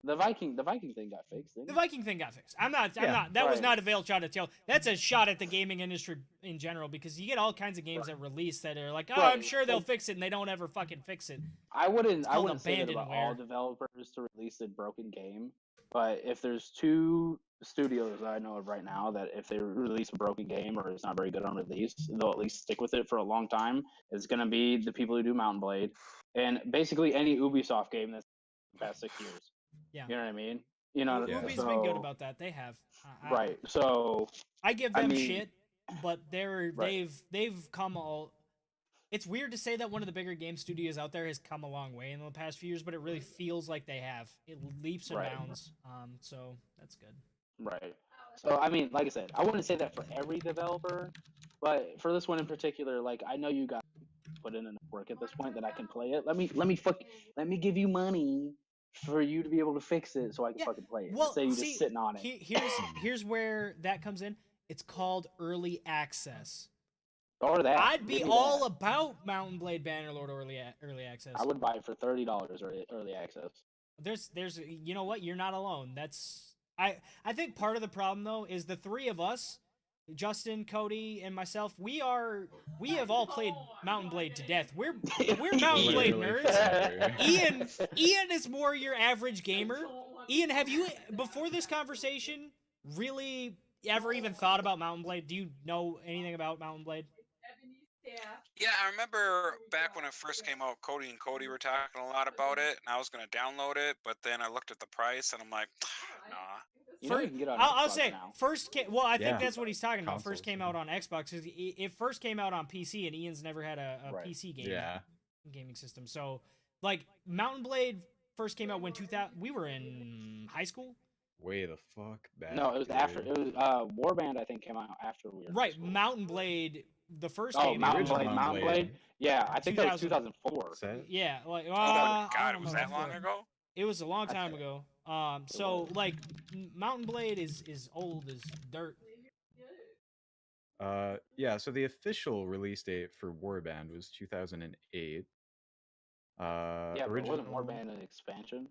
the Viking thing got fixed. Didn't The it? Viking thing got fixed. I'm not. Yeah, That was right. not a veiled shot at Tail. That's a shot at the gaming industry in general because you get all kinds of games that release that are like, oh, I'm Right. sure they'll fix it, and they don't ever fucking fix it. I wouldn't called say that about all abandonware. developers to release a broken game, but if there's two studios I know of right now that if they release a broken game or it's not very good on release, they'll at least stick with it for a long time. It's gonna be the people who do Mountain Blade, and basically any Ubisoft game that's the past 6 years. Yeah. You know what I mean? You know, Yeah. Ubi's been good about that. They have. right. So I give I them mean, shit, but Right. they've come all. It's weird to say that one of the bigger game studios out there has come a long way in the past few years, but it really feels like they have. It leaps and Right. bounds. So that's good. right. So I mean, like I said, I wouldn't say that for every developer, but for this one in particular, like I know you got put in enough work at this point that I can play it. Let me give you money for you to be able to fix it so I can Yeah, fucking play it. well, Instead of you see, just sitting on it. Here's where that comes in. It's called early access. Or that. I'd be give me all that. about Mountain Blade Bannerlord early access. I would buy it for $30 early access. There's you know what? You're not alone. I think part of the problem though is the three of us, Justin, Cody, and myself, we have all played Mountain Blade to death. We're Mountain Blade Literally nerds. forever. Ian is more your average gamer. Ian, have you before this conversation really ever even thought about Mountain Blade? Do you know anything about Mountain Blade? Yeah, I remember back when it first came out, Cody and Cody were talking a lot about it, and I was gonna download it, but then I looked at the price and I'm like, nah. You know you can get on I'll Xbox say now. well, I Yeah. think that's what he's talking about. First Consoles, came yeah. out on Xbox. It first came out on PC, and Ian's never had a Right. PC gaming system. So, like, Mountain Blade first came out when 2000. We were in high school. Way the fuck back. No, it was dude. after. It was Warband. I think came out after we were. in high Right, school. Mountain Blade, the first Oh, game. Mountain original Blade. Mountain Mountain Blade. Blade. Yeah, I think that was 2000. 2004. Is that- Yeah, like Oh I God, don't was know that long before. ago? It was a long I time think ago. it So was. like, Mountain Blade is old as dirt. Yeah, so the official release date for Warband was 2008. Yeah, but original... wasn't Warband an expansion?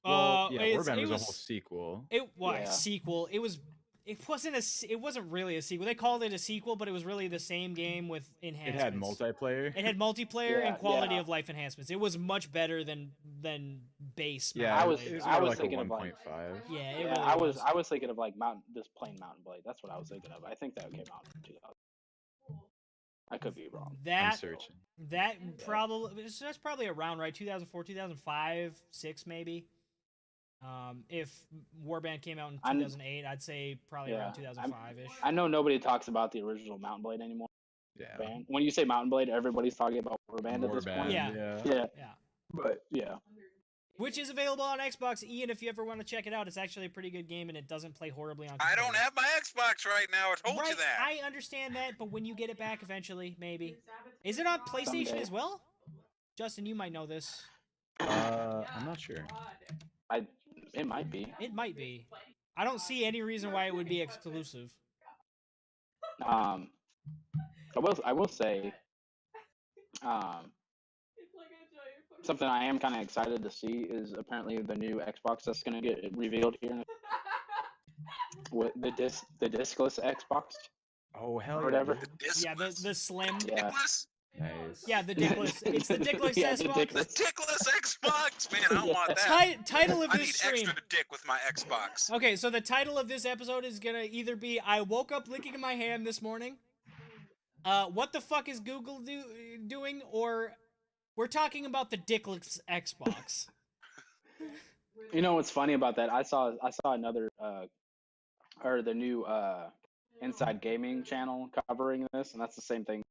Well, yeah, it Warband was a was whole sequel. It was Yeah. a sequel. It wasn't really a sequel. They called it a sequel, but it was really the same game with It enhancements. had multiplayer. It had multiplayer Yeah, and quality yeah. of life enhancements. It was much better than base. Yeah, Mountain I was- Blade. it was I more was like a thinking of, like- 1.5. Yeah, it Yeah, really I was thinking of like just plain Mountain Blade. That's what I was thinking of. I think that came out in 2000. I could be wrong. I'm That searching. probably that's probably around right 2004, 2005, 6 maybe. If Warband came out in 2008, I'd say probably around Yeah, 2005ish. I know nobody talks about the original Mountain Blade anymore. Yeah. Band. When you say Mountain Blade, everybody's talking about Warband at this Warband, point. Yeah. yeah. Yeah. But yeah. Which is available on Xbox. Ian, if you ever want to check it out, it's actually a pretty good game and it doesn't play horribly on I don't controller. have my Xbox right now. I told Right, you that. I understand that, but when you get it back eventually, maybe. Is it on PlayStation Someday. as well? Justin, you might know this. I'm not sure. It might be. It might be. I don't see any reason why it would be exclusive. I will say, something I am kind of excited to see is apparently the new Xbox that's going to get revealed here. With the discless Xbox. Oh hell Or yeah! whatever. dude. Yeah, the slim. Yeah. Dickless? Nice. Yeah, the dickless. It's the dickless Yeah, the Xbox. The dickless Xbox, man. I want that. Title of I this need stream. extra dick with my Xbox. Okay, so the title of this episode is gonna either be "I woke up licking my hand this morning," "What the fuck is Google doing?" or "We're talking about the dickless Xbox." You know what's funny about that? I saw another or the new Inside Gaming channel covering this, and that's the same thing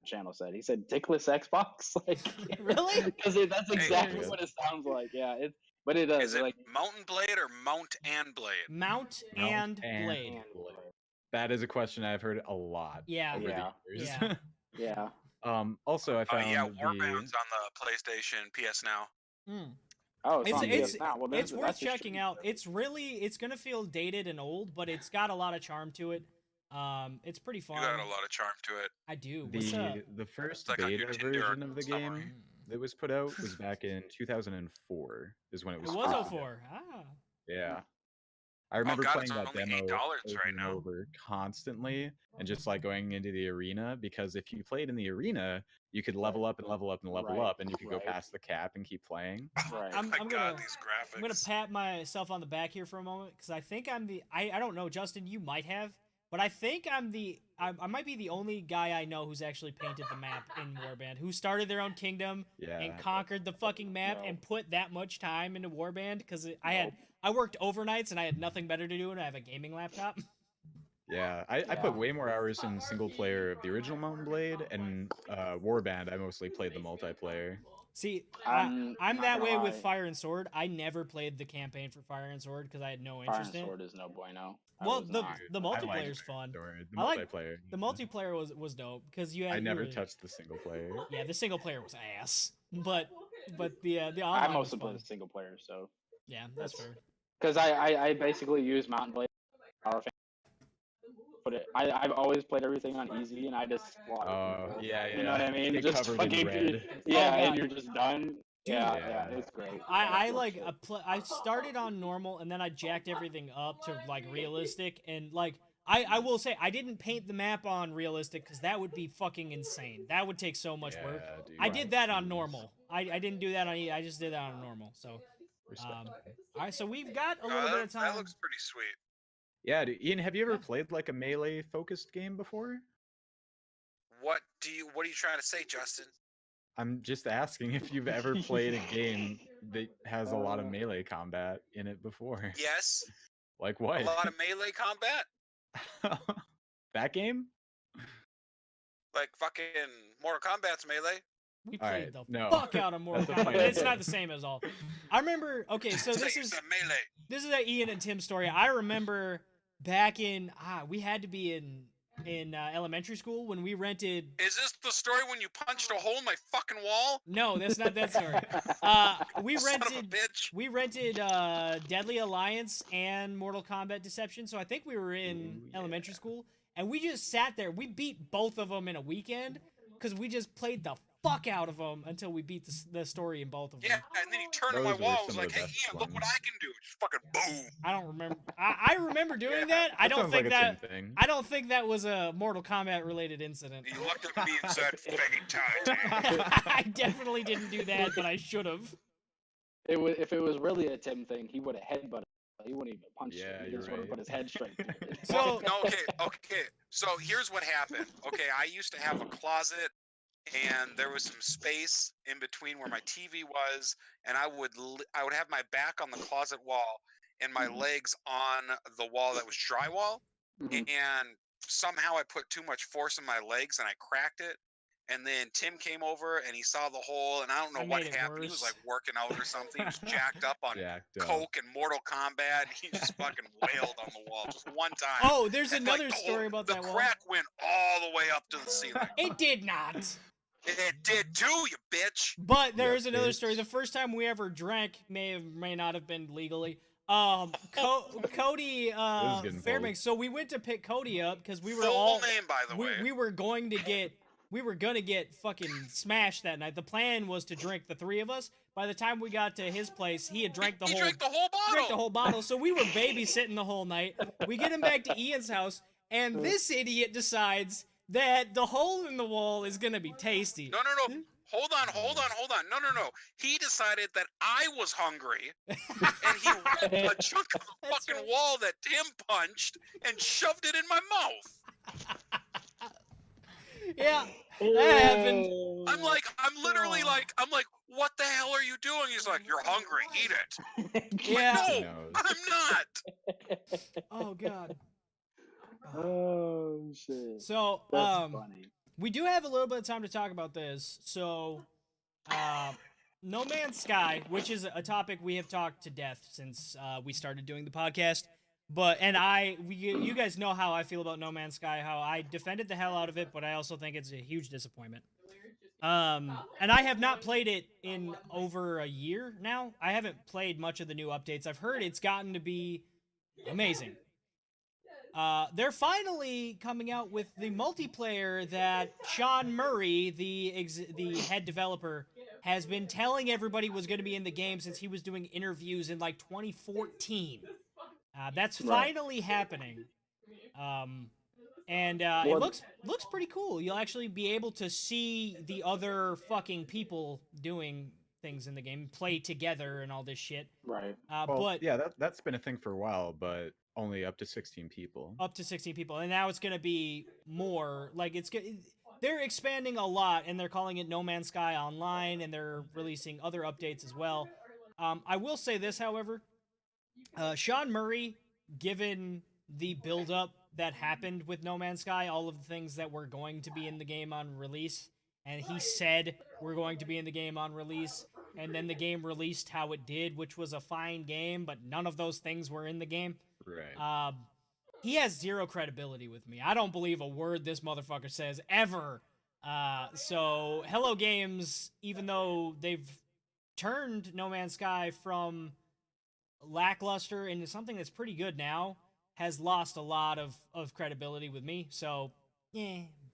the channel said. He said dickless Xbox, like Really? because that's exactly Hey. what it sounds like. Yeah, but it does. Is it like Mountain Blade or Mount and Blade? Mount Mount and and Blade. That is a question I've heard a lot Yeah. over Yeah. the years. Yeah. yeah. Also, I found Yeah, the Warbound's on the PlayStation PS Now. Hmm. Oh, it's, It's on it's PS Now. Well, it's that's worth a checking stream. out. It's gonna feel dated and old, but it's got a lot of charm to it. It's pretty fun. You got a lot of charm to it. I do. What's The first like on your beta Tinder version of the summary. game that was put out was back in 2004. Is when it It was. was first 04. Ah. Yeah. I remember God, playing it's that only demo $8 over right and now. over constantly, and just like going into the arena, because if you played in the arena, you could level up and level up and level Right, up, and you could go right. past the cap and keep playing. Right. I'm My gonna God, these graphics. I'm gonna pat myself on the back here for a moment because I think I'm the I don't know, Justin, you might have, but I think I might be the only guy I know who's actually painted the map in Warband, who started their own kingdom Yeah. and conquered the fucking map No. and put that much time into Warband because I worked overnights and I had nothing better to do and I have a gaming laptop. Yeah, I put way more hours in single player of the original Mountain Blade, and Warband, I mostly played the multiplayer. See, I'm I'm not that gonna way with lie. Fire and Sword. I never played the campaign for Fire and Sword because I had no Fire interest and in it. Sword is no bueno. I Well, was the not. the I liked multiplayer's fun. Sword, the I like multiplayer. the multiplayer was dope because you had I never you were- touched the single player. Yeah, the single player was ass, but the I online was mostly play fun. the single player, so Yeah, that's fair. because I basically use Mountain Blade Power Fan. I've always played everything on easy, and I just slaughter people. Yeah, yeah. You know what I mean? Get Just covered in fucking red. yeah, Oh, and God. you're just done. Dude. Yeah, it's great. I Yeah, like shit. I started on normal and then I jacked everything up to like realistic and like I will say I didn't paint the map on realistic because that would be fucking insane. That would take so much work. Yeah, dude. I did that on Jeez. normal. I didn't do that on I just did that on normal. So Respect. all right, so we've got a little bit of time. That looks pretty sweet. Yeah, dude. Ian, have you ever played like a melee focused game before? What are you trying to say, Justin? I'm just asking if you've ever played a game that has a lot of melee combat in it before. Yes. Like what? A lot of melee combat? That game? Like fucking Mortal Kombat's melee? We All played right, the no. fuck out of Mortal That's a Kombat. fighting It's game. not the same as all. I remember. Okay, so Say this you is said melee. this is a Ian and Tim story. I remember back in we had to be in elementary school when we rented. Is this the story when you punched a hole in my fucking wall? No, that's not that story. We Son of a rented. bitch. We rented Deadly Alliance and Mortal Kombat Deception. So I think we were in Ooh, elementary school, and we just sat there. We beat both of them in a weekend because we just played the fuck out of them until we beat the story in both of them. Yeah, and then he turned to Those my were wall and was some of like, the hey, best Ian, look what ones. I can do. Just fucking boom. I don't remember. I remember doing that. I don't sounds think like that. a Tim thing. I don't think that was a Mortal Kombat related incident. He looked at me and said, fatality. I definitely didn't do that, but I should have. If it was really a Tim thing, he would have headbutted. He wouldn't even punch Yeah, it. He you're just would have right. put his head straight through it. So- No, okay. So here's what happened. Okay, I used to have a closet, and there was some space in between where my TV was, and I would have my back on the closet wall and my legs on the wall that was drywall, Mhm. and somehow I put too much force in my legs and I cracked it. And then Tim came over and he saw the hole, and I don't know I what made it happened. He was worse. like working out or something. He was jacked up on Jacked up. Coke and Mortal Kombat. And he just fucking wailed on the wall just one time. Oh, there's And, another like, the story whole- about the that wall. crack went all the way up to the ceiling. It did not. It did too, you bitch. But there Yeah, is another bitch. story. The first time we ever drank may not have been legally. Cody getting Fairbanks. So we went to pick Cody up because we were Full all name, by the way. we were going to get fucking smashed that night. The plan was to drink, the three of us. By the time we got to his place, he had drank the he whole drank the whole bottle. drank the whole bottle. So we were babysitting the whole night. We get him back to Ian's house, and this idiot decides that the hole in the wall is gonna be tasty. No. Hold on. No. He decided that I was hungry, and he ripped a chunk of the That's fucking right. wall that Tim punched and shoved it in my mouth. Yeah, that happened. I'm literally like, what the hell are you doing? He's like, you're hungry, eat it. Yeah. Who No, knows? I'm not. Oh god. Oh shit. So That's funny. we do have a little bit of time to talk about this. So, No Man's Sky, which is a topic we have talked to death since we started doing the podcast. But you guys know how I feel about No Man's Sky. How I defended the hell out of it, but I also think it's a huge disappointment. And I have not played it in over a year now. I haven't played much of the new updates. I've heard it's gotten to be amazing. they're finally coming out with the multiplayer that Sean Murray, the head developer, has been telling everybody was going to be in the game since he was doing interviews in like 2014. That's finally happening. And it Well, looks pretty cool. You'll actually be able to see the other fucking people doing things in the game, play together, and all this shit. right. Well, But yeah, that's been a thing for a while, but only up to 16 people. up to 16 people, and now it's gonna be more. Like they're expanding a lot, and they're calling it No Man's Sky Online, and they're releasing other updates as well. I will say this, however, Sean Murray, given the build-up that happened with No Man's Sky, all of the things that were going to be in the game on release, and he said we're going to be in the game on release, and then the game released how it did, which was a fine game, but none of those things were in the game. Right. He has zero credibility with me. I don't believe a word this motherfucker says ever. So Hello Games, even though they've turned No Man's Sky from lackluster into something that's pretty good now, has lost a lot of credibility with me. So,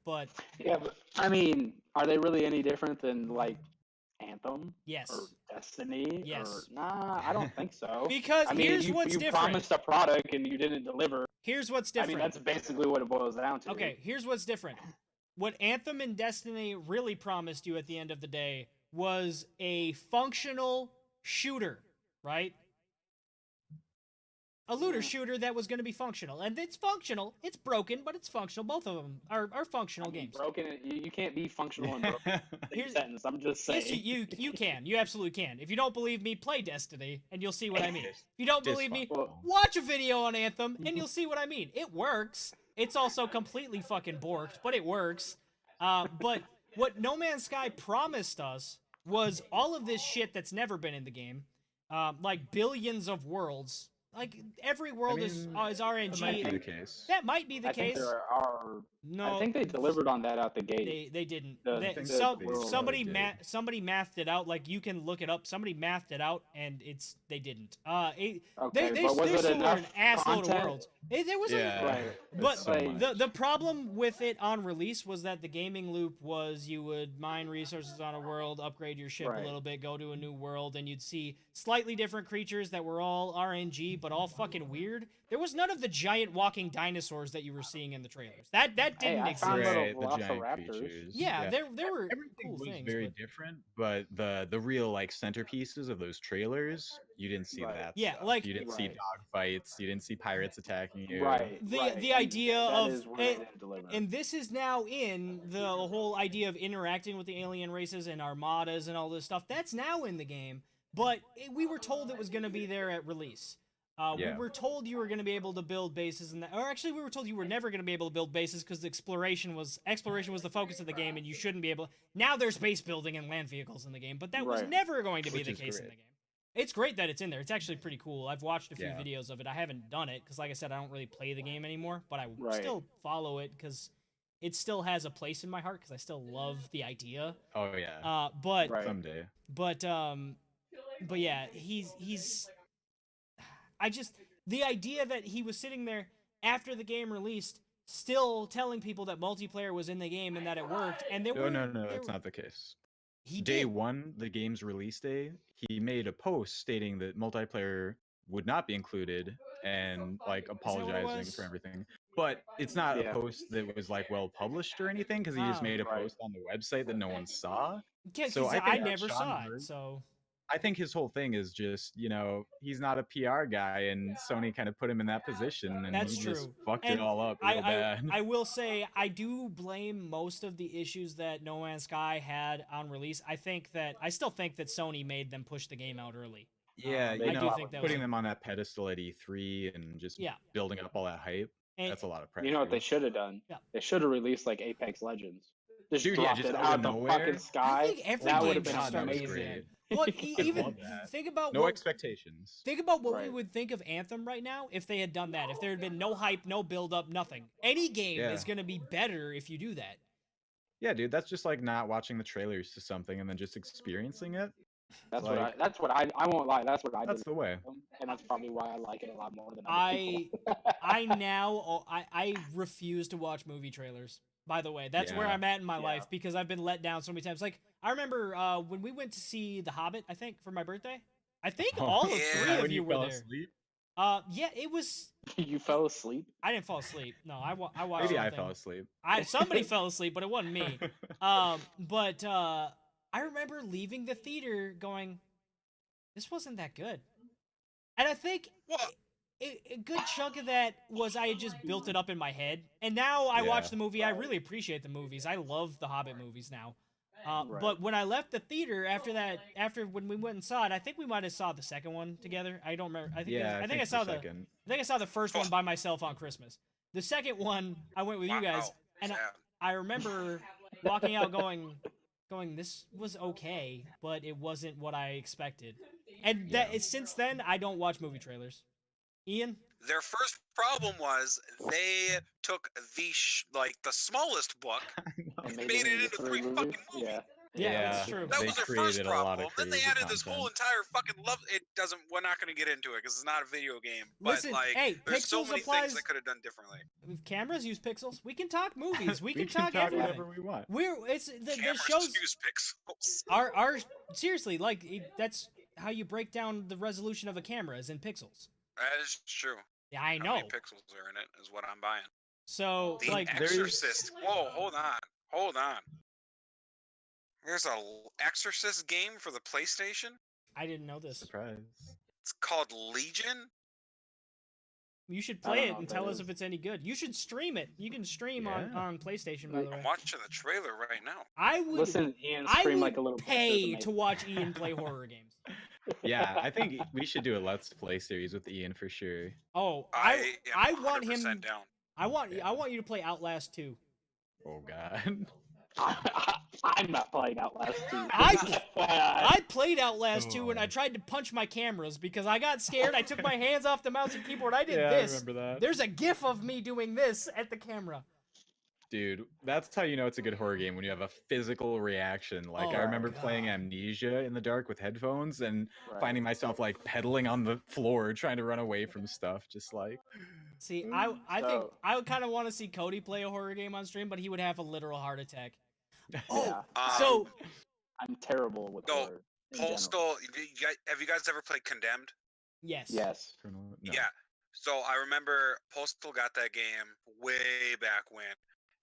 but Yeah, but I mean, are they really any different than like Anthem yes. or Destiny? Yes. Or, nah, I don't think so. Because I mean, here's you, what's you different. promised a product and you didn't deliver. Here's what's I different. mean, that's basically what it boils down to. Okay, here's what's different. What Anthem and Destiny really promised you at the end of the day was a functional shooter, right? A looter shooter that was going to be functional. And it's functional. It's broken, but it's functional. Both of them are functional games. Broken, you can't be functional and broken. Here's- Sentence. I'm just saying. Yes, you can. You absolutely can. If you don't believe me, play Destiny, and you'll see what I mean. If you don't believe me, watch a video on Anthem, and you'll see what I mean. It works. It's also completely fucking borked, but it works. But what No Man's Sky promised us was all of this shit that's never been in the game, like billions of worlds. Like every world is RNG. That might be the case. That might be the I think case. there are. No, I think they delivered on that out the gate. they didn't. The- Somebody did. somebody mathed it out. Like you can look it up. Somebody mathed it out, and they didn't. Okay, They but was still it were enough an assload of content? worlds. There was Yeah. Right. but It's so much. the problem with it on release was that the gaming loop was you would mine resources on a world, upgrade your ship Right. a little bit, go to a new world, and you'd see slightly different creatures that were all RNG, but all fucking weird. There was none of the giant walking dinosaurs that you were seeing in the trailers. That didn't I exist. found little Right, the giant velociraptors. creatures. Yeah, there were Everything cool was things. very but- different, but the real like centerpieces of those trailers, you didn't see Right. that. Yeah, stuff. like- you didn't see Right. dog fights, you didn't see pirates attacking you. Right. The right. the And idea that of is where they didn't deliver. and this is now in the whole idea of interacting with the alien races and armadas and all this stuff. That's now in the game, but we were told it was going to be there at release. Yeah. We were told you were going to be able to build bases, or actually, we were told you were never going to be able to build bases because exploration was the focus of the game, and you shouldn't be able. Now there's base building and land vehicles in the game, but that was Right. never going to be Which the is case in great. the game. It's great that it's in there. It's actually pretty cool. I've watched a few Yeah. videos of it. I haven't done it because, like I said, I don't really play the game anymore, but I Right. still follow it because it still has a place in my heart because I still love the idea. Oh yeah. But Right. Someday. but yeah, he's the idea that he was sitting there after the game released still telling people that multiplayer was in the game and that it worked, and there No, were no, there that's were- not the case. he Day did. one, the game's release day, he made a post stating that multiplayer would not be included and like what it apologizing was? for everything. But it's not Yeah. a post that was like well published or anything because he just Oh. made a Right. post on the website that no one saw. Yeah, so 'cause I I think never Sean saw Murray- it, so I think his whole thing is just, he's not a PR guy, and Sony kind of put him in that position, and That's he just true. fucked And it all up real bad. I will say I do blame most of the issues that No Man's Sky had on release. I still think that Sony made them push the game out early. Yeah, I you do know, think that was putting a- them on that pedestal at E3 and just Yeah. building up all that hype, And that's a lot of pressure. You know what they should have done? Yeah. They should have released like Apex Legends. Just Dude, yeah, dropped just it out out of the nowhere. fucking sky. I think every that game would have should been start with amazing. that. Look, even love that. think about No what, expectations. think about what we Right. would think of Anthem right now if they had done that. If there had been no hype, no build up, nothing. Any game Yeah. is going to be better if you do that. Yeah, dude, that's just like not watching the trailers to something and then just experiencing it. That's Like- what I won't lie. That's what I That's did, the way. and that's probably why I like it a lot more than other people. I refuse to watch movie trailers. By the way, that's where Yeah. I'm at in my Yeah. life because I've been let down so many times. Like I remember when we went to see The Hobbit, I think for my birthday. I think all of Yeah. three When of you were fell there. asleep? Yeah, it was. You fell asleep. I didn't fall asleep. No, I watched. Maybe the I thing. fell asleep. Somebody fell asleep, but it wasn't me. But I remember leaving the theater going, this wasn't that good. And I think Well, a good chunk of that was I had just built it up in my head. And now I watch Yeah. the movie. I really appreciate the movies. I love the Hobbit movies now. Right. But when I left the theater after when we went and saw it, I think we might have saw the second one together. I don't remember. I think I saw the second. I think I saw the first one by myself on Christmas. The second one I went with you guys, wow, and sad. I remember walking out going, this was okay, but it wasn't what I expected. And since then I don't watch movie trailers. Ian? Their first problem was they took the smallest book And and made it into three fucking movies. Yeah. Yeah, that's true. That They was their first created a lot problem. of Then they crazy added this whole content. entire fucking love. It doesn't. We're not going to get into it because it's not a video game. But Listen, like, hey, there's so Pixels many applies. things they could have done differently. Cameras use pixels. We can talk movies. We We can talk everything. whatever we want. The Cameras shows use pixels. are seriously like that's how you break down the resolution of a camera is in pixels. That is true. Yeah, I How know. many pixels are in it is what I'm buying. So The like Exorcist. Whoa, hold on. There's a Exorcist game for the PlayStation. I didn't know this. Surprise. It's called Legion. You should I play don't it know and what tell that us is. if it's any good. You should stream it. You can stream Yeah. on PlayStation, by the way. I'm watching the trailer right now. I would Listen, Ian I scream would like a little bitch. It was pay amazing. to watch Ian play horror games. Yeah, I think we should do a Let's Play series with Ian for sure. Oh, I I am want 100% him. down. I want you to play Outlast 2. Oh god. I'm not playing Outlast 2. I played Outlast 2 and I Oh. tried to punch my cameras because I got scared. I took my hands off the mouse and keyboard. I did Yeah, this. I remember that. There's a gif of me doing this at the camera. Dude, that's how you know it's a good horror game when you have a physical reaction. Like Oh I remember my playing God. Amnesia in the dark with headphones and Right. finding myself like pedaling on the floor trying to run away from stuff, just like See, I think So- I would kind of want to see Cody play a horror game on stream, but he would have a literal heart attack. Oh, Yeah, so I'm terrible with No, horror. in general. Postal. Have you guys ever played Condemned? yes. Yes. no. Yeah. So I remember Postal got that game way back when,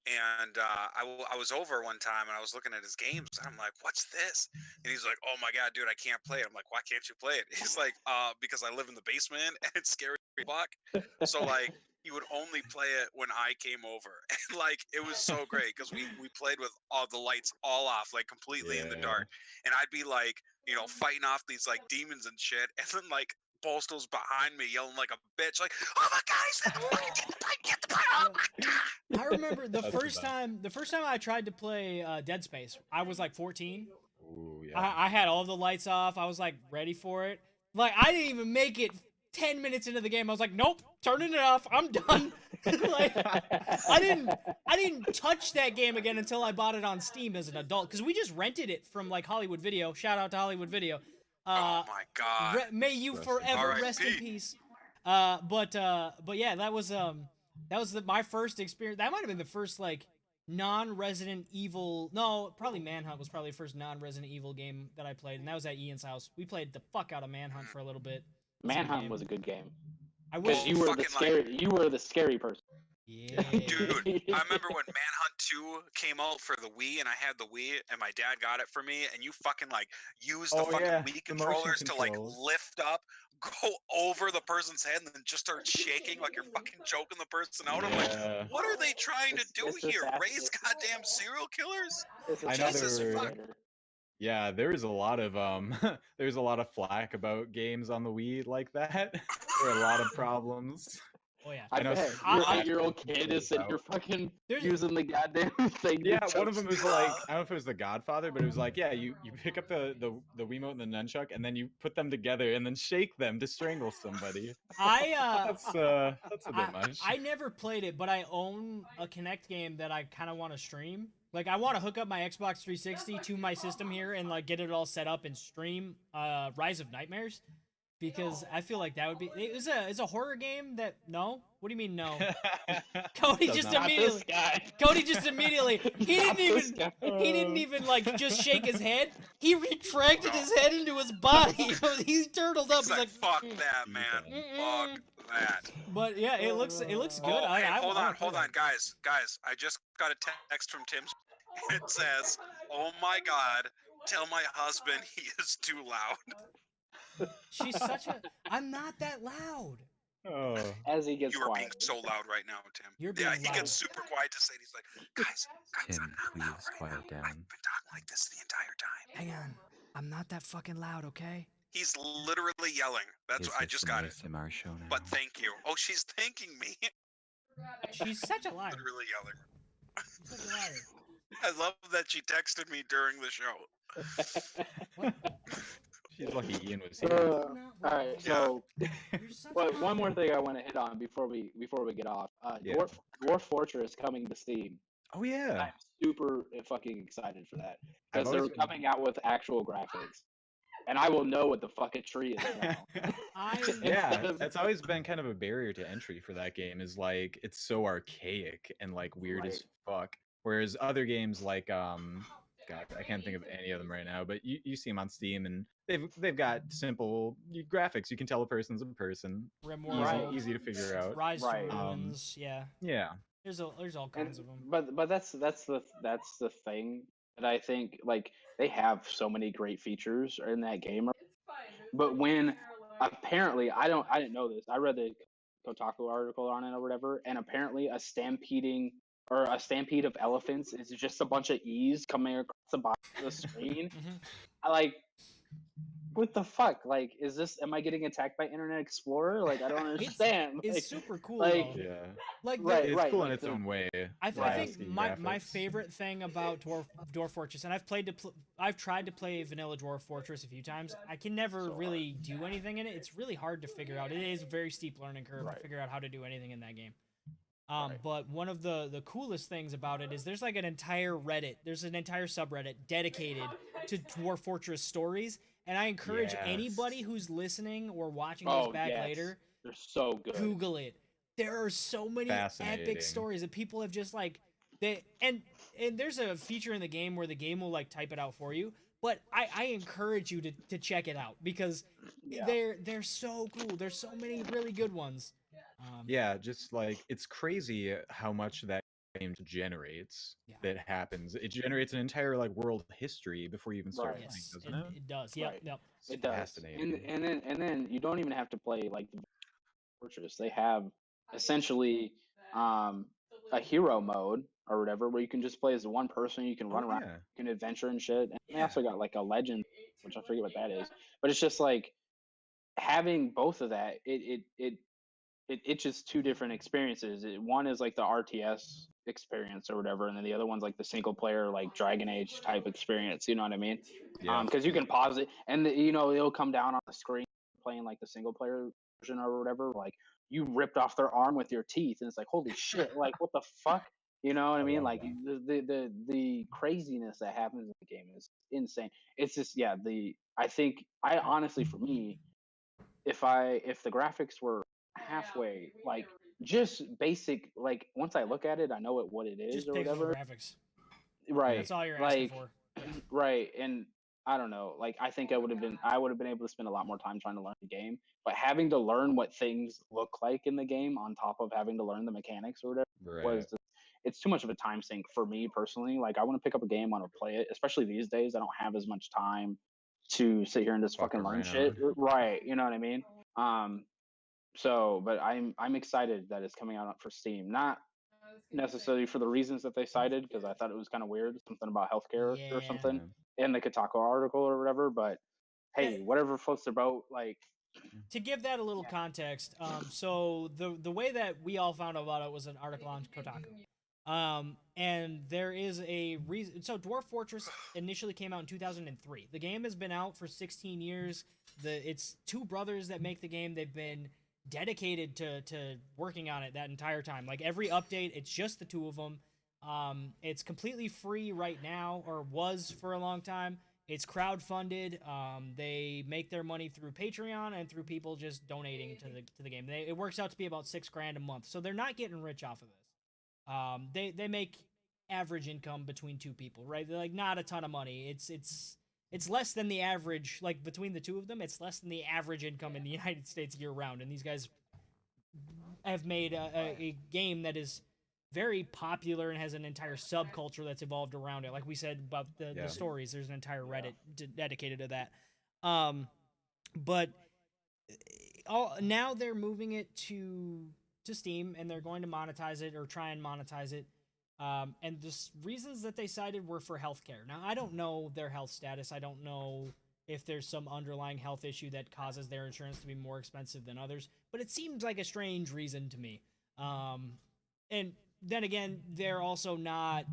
and I was over one time and I was looking at his games and I'm like, "What's this?" And he's like, "Oh my god, dude, I can't play it." I'm like, "Why can't you play it?" He's like, because I live in the basement and it's scary as fuck." So like, he would only play it when I came over, and like it was so great because we played with all the lights all off, like completely in the Yeah. dark, and I'd be like, fighting off these like demons and shit, and then like Postal's behind me yelling like a bitch, like, "Oh my god, he's in the fucking get the pipe, oh my god!" I remember the That's the first time I tried to play Dead Space. I was like 14. Ooh, yeah. I had all the lights off. I was like ready for it. Like I didn't even make it 10 minutes into the game. I was like, nope, turning it off. I'm done. Like I didn't touch that game again until I bought it on Steam as an adult because we just rented it from like Hollywood Video. Shout out to Hollywood Video. Oh my god. May you Rest in forever peace. rest in R.I.P.. peace. But yeah, that was my first experience. That might have been the first like non-Resident Evil. No, probably Manhunt was probably the first non-Resident Evil game that I played, and that was at Ian's house. We played the fuck out of Manhunt for a little bit. Manhunt game. was a good game I wish because you were the Fucking, like- scary person. Yeah. Dude, I remember when Manhunt 2 came out for the Wii, and I had the Wii, and my dad got it for me, and you fucking like use the Oh, fucking yeah, Wii the motion controllers to like controls. lift up, go over the person's head, and then just start shaking like you're fucking choking the person out. I'm like, Yeah. what are they trying to It's- do it's just here? that- Raise goddamn serial killers? It's a I know Jesus there were- fuck. Yeah, there was a lot of there's a lot of flack about games on the Wii like that. There were a lot of problems. Oh yeah. I I know bet some your I- 8-year-old kid is sitting out. here fucking There's using the goddamn thing. to Yeah, one choke of them was people. like, I don't know if it was the Godfather, but it was like, yeah, you pick up the Wiimote and the nunchuck, and then you put them together and then shake them to strangle somebody. That's a bit much. I never played it, but I own a Kinect game that I kind of want to stream. Like I want to hook up my Xbox 360 to my system here and like get it all set up and stream Rise of Nightmares because I feel like that would be it's a horror game that no. What do you mean no? Cody Does just not. Not immediately this guy. Cody just immediately he Not didn't this even guy. he didn't even like just shake his head. He retracted his head into his body. He turtled up. He's He's like, like, fuck that, man. Mm-mm. Fuck that. But yeah, it looks good. Oh, hey, I hold wanna on, play hold that. on, guys. I just got a text from Tim. It says, "Oh my God, tell my husband he is too loud." She's such a. I'm not that loud. Oh. As he gets You are being quiet. so loud right now, Tim. You're Yeah, being he loud. gets super quiet to say it. He's like, guys, Tim, I'm not please loud right quiet now. down. I've been talking like this the entire time. Hang on. I'm not that fucking loud, okay? He's literally yelling. That's what I just got it. ASMR show now? But thank you. Oh, she's thanking me. She's such a liar. Literally yelling. Such a liar. I love that she texted me during the show. What? She's lucky Ian was here. all right, so You're such a but one more liar. thing I want to hit on before we get off. Yeah. Dwarf Fortress coming to Steam. Oh yeah. I'm super fucking excited for that I've because they're always been- coming out with actual graphics, and I will know what the fuck a tree is now. Yeah, that's always been kind of a barrier to entry for that game. Is like it's so archaic and like weird as fuck. Whereas other games like God, I can't think of any of them right now, but you see them on Steam and they've got simple graphics. You can tell a person's a person. Rimworld, Easy to figure out. Rise Right. to Ruins. Yeah. Yeah. There's all kinds of them. But that's the thing that I think like they have so many great features in that game. But when apparently I didn't know this. I read the Kotaku article on it or whatever, and apparently a stampede of elephants is just a bunch of E's coming across the bottom of the screen. Mhm. I like what the fuck? Like, am I getting attacked by Internet Explorer? Like, I don't understand. It's Like, super cool. like- though. Yeah. Like Right, the- It's cool in like its the- own way. I Right. think my graphics. favorite thing about Dwarf Fortress, and I've tried to play vanilla Dwarf Fortress a few times. I can never really do anything in it. It's really hard to figure out. It is a very steep learning curve Right. to figure out how to do anything in that game. Right. But one of the coolest things about it is there's like an entire subreddit dedicated to Dwarf Fortress stories, and I encourage anybody Yes. who's listening or watching this back yes. later, They're so good. Google it. There are so many epic Fascinating. stories that people have just like and there's a feature in the game where the game will like type it out for you. But I encourage you to check it out because Yeah. they're so cool. There's so many really good ones. Yeah, just like it's crazy how much that game generates Yeah. that happens. It generates an entire like world history before you even start Right. playing, Yes, doesn't it? it does. Yep, Right. yep. It's It does. fascinating. And then you don't even have to play like the Fortress. They have essentially a hero mode or whatever where you can just play as one person. You can run around, Yeah. you can adventure and shit. And they Yeah. also got like a legend, which I forget what that is. But it's just like having both of that. It's just two different experiences. One is like the RTS experience or whatever, and then the other one's like the single player like Dragon Age type experience. You know what I mean? Yeah. Because you can pause it and it'll come down on the screen playing like the single player version or whatever. Like you ripped off their arm with your teeth, and it's like holy shit! Like what the fuck? You know what I mean? love Like the craziness that happens in the game is insane. It's just I honestly for me, if the graphics were halfway like just basic, like once I look at it I know what it is Just or pixel whatever, graphics. right? That's all you're asking Like for. right. And I don't know, like I think I would have been able to spend a lot more time trying to learn the game, but having to learn what things look like in the game on top of having to learn the mechanics or whatever Right. was it's too much of a time sink for me personally. Like I want to pick up a game, I want to play it, especially these days I don't have as much time to sit here and just Fuck fucking learn around. shit, right? You know what I mean? But I'm excited that it's coming out for Steam. Not necessarily for the reasons that they cited, because I thought it was kind of weird, something about healthcare or Yeah. something in the Kotaku article or whatever. But hey, Yeah. whatever floats their boat. Like to give that a little context, so the way that we all found out about it was an article on Kotaku. And there is a reason. So Dwarf Fortress initially came out in 2003. The game has been out for 16 years. It's two brothers that make the game. They've been dedicated to working on it that entire time. Like every update, it's just the two of them. It's completely free right now, or was for a long time. It's crowdfunded. They make their money through Patreon and through people just donating to the game. It works out to be about $6,000 a month, so they're not getting rich off of this. They make average income between two people, right? They're like not a ton of money. It's less than the average, like between the two of them. It's less than the average income in the United States year round, and these guys have made a game that is very popular and has an entire subculture that's evolved around it. Like we said about the stories, there's an entire Reddit dedicated to that. But now they're moving it to Steam, and they're going to monetize it or try and monetize it. And the reasons that they cited were for healthcare. Now, I don't know their health status. I don't know if there's some underlying health issue that causes their insurance to be more expensive than others, but it seems like a strange reason to me. And then again, they're also not.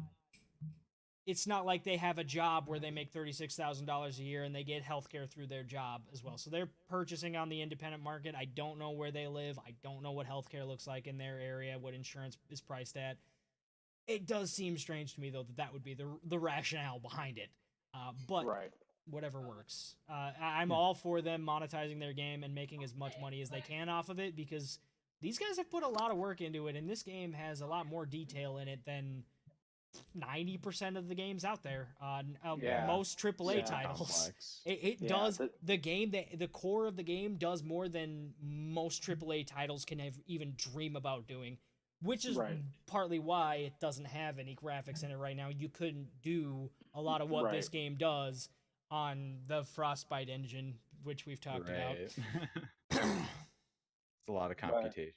It's not like they have a job where they make $36,000 a year and they get healthcare through their job as well. So they're purchasing on the independent market. I don't know where they live. I don't know what healthcare looks like in their area, what insurance is priced at. It does seem strange to me, though, that would be the rationale behind it. But whatever works. I'm all for them monetizing their game and making as much money as they can off of it, because these guys have put a lot of work into it, and this game has a lot more detail in it than 90% of the games out there. Most AAA titles. It does the game. The core of the game does more than most AAA titles can even dream about doing, which is partly why it doesn't have any graphics in it right now. You couldn't do a lot of what this game does on the Frostbite engine, which we've talked about. It's a lot of computation.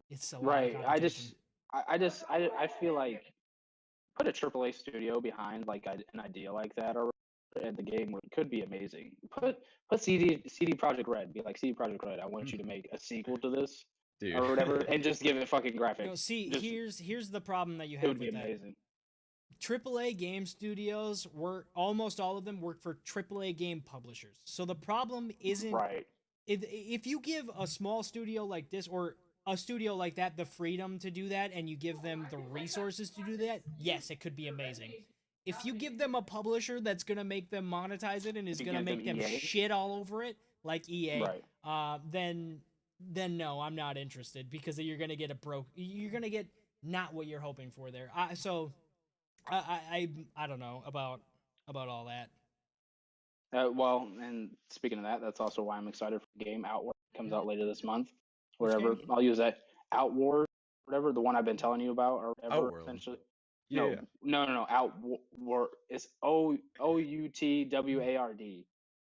It's a lot of computation. I feel like put a AAA studio behind like an idea like that, or and the game could be amazing. Put CD Projekt Red. Be like, CD Projekt Red, I want you to make a sequel to this, dude, or whatever, and just give it fucking graphics. No, see, here's the problem that you It have would be with that. amazing. AAA game studios almost all of them work for AAA game publishers. So the problem isn't if you give a small studio like this or a studio like that the freedom to do that, and you give them the resources to do that, yes, it could be amazing. If you give them a publisher that's gonna make them monetize it and is gonna make them shit all over it, like EA, then no, I'm not interested, because you're gonna get you're gonna get not what you're hoping for there. I don't know about all that. Well, and speaking of that, that's also why I'm excited for the game Outward. It comes out later this month. Wherever I'll use that Outward, whatever, the one I've been telling you about, or whatever. Outworld. Essentially, Yeah. No. Outward. It's OUTWARD.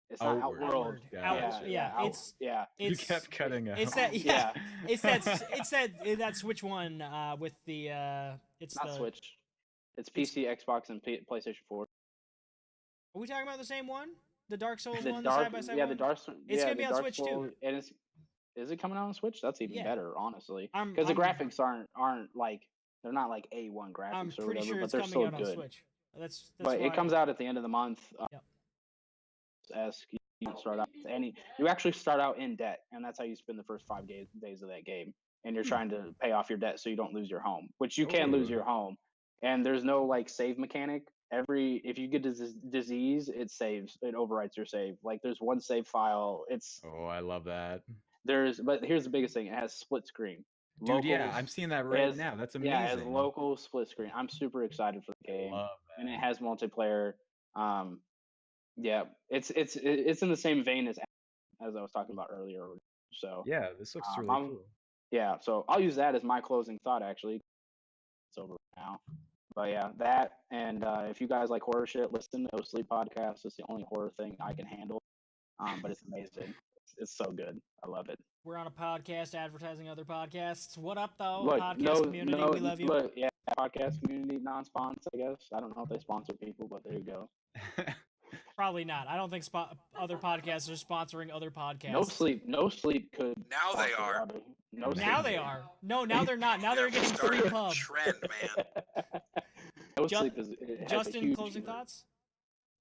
It's not Outworld. You kept cutting out. It's that. Yeah. It's that Switch one with the. It's not Switch. It's PC, Xbox, and PlayStation 4. Are we talking about the same one? The Dark Souls the one, Dark, the side by side one? the Dark. It's gonna be on Dark Switch Souls, too. And is it coming out on Switch? That's even better, honestly. Because the graphics aren't like, they're not like A1 graphics or whatever, sure but they're still good. Switch. That's but it comes out at the end of the month. As you start out, you actually start out in debt, and that's how you spend the first 5 days of that game. And you're trying to pay off your debt so you don't lose your home, which you can lose your home. And there's no like save mechanic. If you get disease, it overwrites your save. Like there's one save file. I love that. But here's the biggest thing: it has split screen. Dude, I'm seeing that now. That's amazing. Yeah, it has local split screen. I'm super excited for the game, and it has multiplayer. It's in the same vein as I was talking about earlier. So yeah, this looks really cool. Yeah, so I'll use that as my closing thought. Actually, it's over now. But yeah, that, and if you guys like horror shit, listen to Sleep Podcast. It's the only horror thing I can handle. But it's amazing. It's so good. I love it. We're on a podcast advertising other podcasts. What up, though? Podcast community, we love you. Podcast community, non-sponsor, I guess. I don't know if they sponsor people, but there you go. Probably not. I don't think other podcasts are sponsoring other podcasts. No sleep could. Now they sponsor are. other- No Now sleep they could. are. No, now they're not. Now Yeah, they're we getting free started a pub. trend, man. No Ju- sleep is. It has a Justin, huge closing thoughts?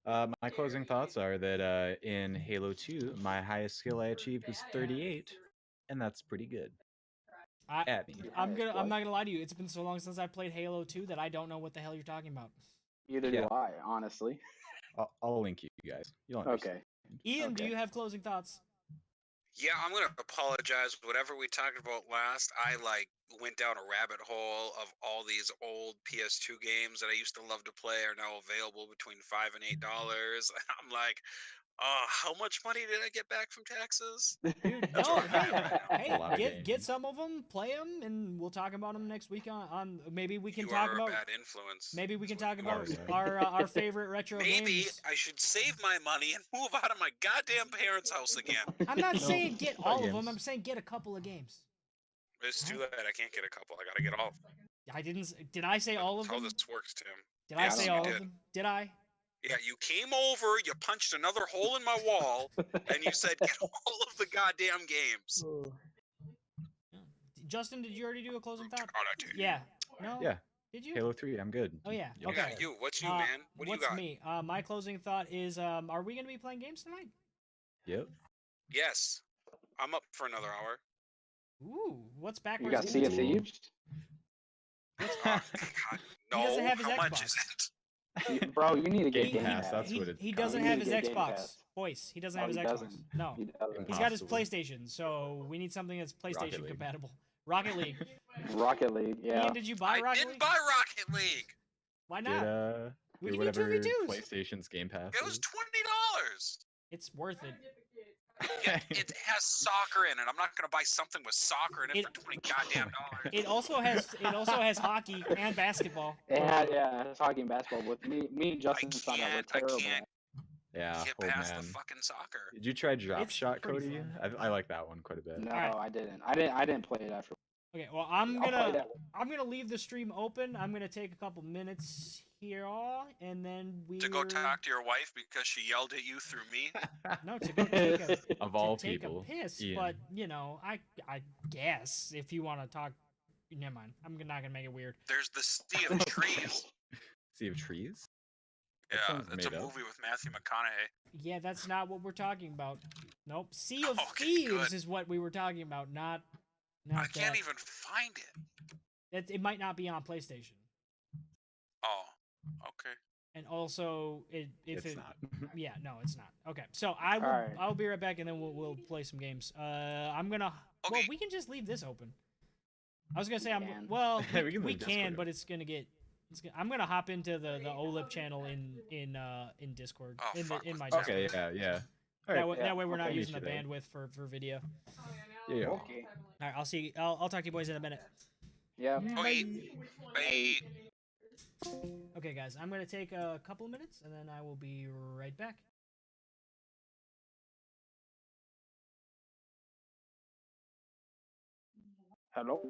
My closing thoughts are that in Halo 2, my highest skill I achieved was 38, and that's pretty good. At me. I'm Yes, not what? gonna lie to you. It's been so long since I played Halo 2 that I don't know what the hell you're talking about. Neither Yeah. do I, honestly. I'll link you guys. You'll understand. Okay. Ian, do Okay. you have closing thoughts? Yeah, I'm gonna apologize. Whatever we talked about last, I went down a rabbit hole of all these old PS2 games that I used to love to play are now available between $5 and $8. I'm like, oh, how much money did I get back from taxes? Dude, That's no, where I'm at right now. That's a lot of get games. some of them, play them, and we'll talk about them next week on maybe we can You talk are about a bad influence. maybe we can That's what talk you about are. our favorite retro Maybe games. I should save my money and move out of my goddamn parents' house again. I'm not No, saying get try all of them. games. I'm saying get a couple of games. It's too late. I can't get a couple. I gotta get all of them. I didn't. Did I say all of That's how them? this works, Tim. Did I Yes, say you all did. of them? Did I? Yeah, you came over, you punched another hole in my wall, and you said, get all of the goddamn games. Justin, did you already do a closing thought? God, I did. Yeah. No. Yeah. Did you? Halo 3, I'm good. Oh yeah. You'll Okay. Yeah, you. What's you, Uh, man? What do you what's got? me? My closing thought is, are we gonna be playing games tonight? Yep. Yes. I'm up for another hour. Ooh, what's You backwards? got Sea of Ooh. Thieves? Oh, God, no. He doesn't have his How much Xbox. is it? Bro, you need to get Game Game Pass, Pass. that's what it's he called. doesn't You have need his to get Game Xbox. Pass. Voice. He doesn't No, have his he Xbox. doesn't. No. He doesn't. He's got his Impossible. PlayStation, so we need something that's PlayStation League. compatible. Rocket League. Rocket League, yeah. Ian, did you buy I Rocket didn't League? buy Rocket League. Why Get not? We get can do whatever 2v2s. PlayStation's Game Pass It was is. $20. It's worth it. It has soccer in it. I'm not gonna buy something with soccer in it, It- for 20 goddamn dollars. It also has hockey and basketball. It's hockey and basketball. With me and Justin found out we're I terrible. can't Yeah, get old past the man. fucking soccer. Did you try Drop It's Shot, pretty Cody? fun. I like that one quite a bit. No, Alright. I didn't. I didn't play it after. Okay, well I'll play that. I'm gonna leave the stream open. I'm gonna take a couple minutes here, and then we To go will- talk to your wife because she yelled at you through me. No, to go take a Of all to take people, a piss. Ian. But you know, I guess if you want to talk, never mind. I'm not gonna make it weird. There's the Sea of Trees. Sea of Trees? That Yeah, sounds it's a made up. movie with Matthew McConaughey. Yeah, that's not what we're talking about. Nope. Sea of Okay, Thieves good. is what we were talking about, not I that. can't even find it. It might not be on PlayStation. Oh, okay. And also, if It's it, not. yeah, no, it's not. Okay, so I'll Alright. be right back, and then we'll play some games. I'm gonna. Well, Okay. we can just leave this open. I was gonna say We can. well, We we, can we leave can, Discord but it's gonna get. I'm gonna hop into the OLIP channel in Discord Oh, fuck, in my what's Discord. Okay, yeah. That way, yeah, we're not okay. using the Meet you there. bandwidth for video. Yeah. Okay. All right, I'll see. I'll talk to you boys in a minute. Yeah. Okay. Bye. Okay, guys, I'm gonna take a couple of minutes, and then I will be right back. Hello.